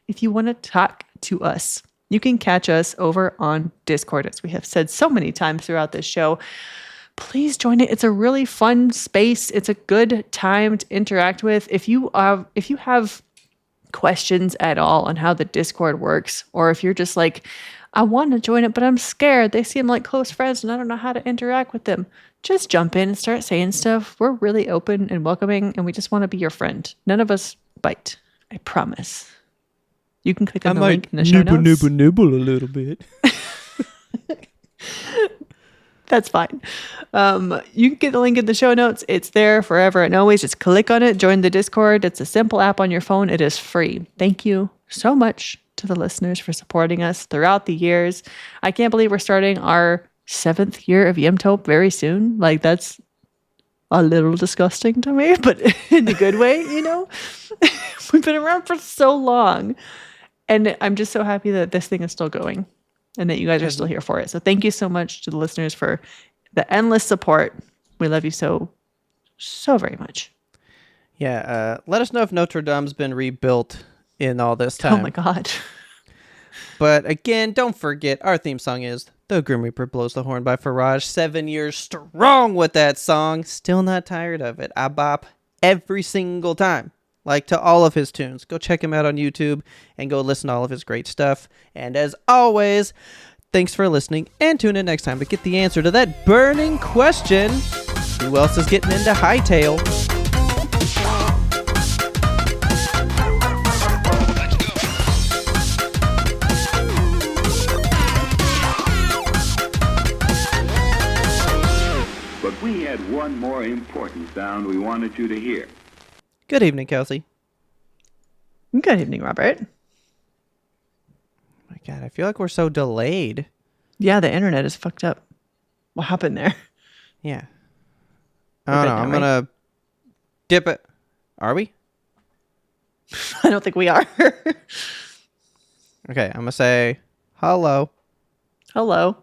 If you want to talk to us, you can catch us over on Discord, as we have said so many times throughout this show. Please join it. It's a really fun space. It's a good time to interact with. If you have questions at all on how the Discord works, or if you're just like, I want to join it, but I'm scared. They seem like close friends and I don't know how to interact with them. Just jump in and start saying stuff. We're really open and welcoming, and we just want to be your friend. None of us bite. I promise. You can click on the link in the show notes. Nibble a little bit. That's fine. You can get the link in the show notes. It's there forever and always. Just click on it. Join the Discord. It's a simple app on your phone. It is free. Thank you so much to the listeners for supporting us throughout the years. I can't believe we're starting our 7th year of YMBToAP very soon. Like, that's a little disgusting to me, but in a good way, you know? We've been around for so long. And I'm just so happy that this thing is still going and that you guys are still here for it. So thank you so much to the listeners for the endless support. We love you so very much. Yeah. Let us know if Notre Dame's been rebuilt in all this time. Oh my God. But again, don't forget, our theme song is The Grim Reaper Blows the Horn by Faraj. 7 years strong with that song. Still not tired of it. I bop every single time. Like to all of his tunes. Go check him out on YouTube and go listen to all of his great stuff. And as always, thanks for listening and tune in next time to get the answer to that burning question. Who else is getting into hightail? But we had one more important sound we wanted you to hear. Good evening, Kelsey. Good evening, Robert. My God, I feel like we're so delayed. Yeah, the internet is fucked up. What happened there? Yeah. We're I good don't know. now, I'm right? going to dip it. Are we? I don't think we are. Okay, I'm going to say hello. Hello.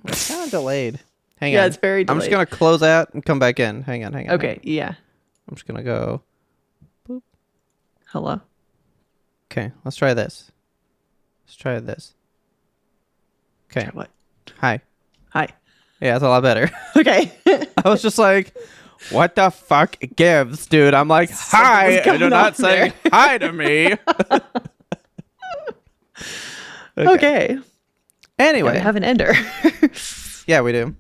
It's kind of delayed. Hang Yeah, on. it's very I'm just delayed. going to close out and come back in. Hang on. Okay, yeah. I'm just going to go. Hello. Okay, let's try this. Let's try this. Okay. What? Hi. Hi. Yeah, that's a lot better. Okay. I was just like, what the fuck gives, dude? I'm like, hi, Something's and you're going not on saying hi to me. Okay. Anyway. We have an ender. Yeah, we do.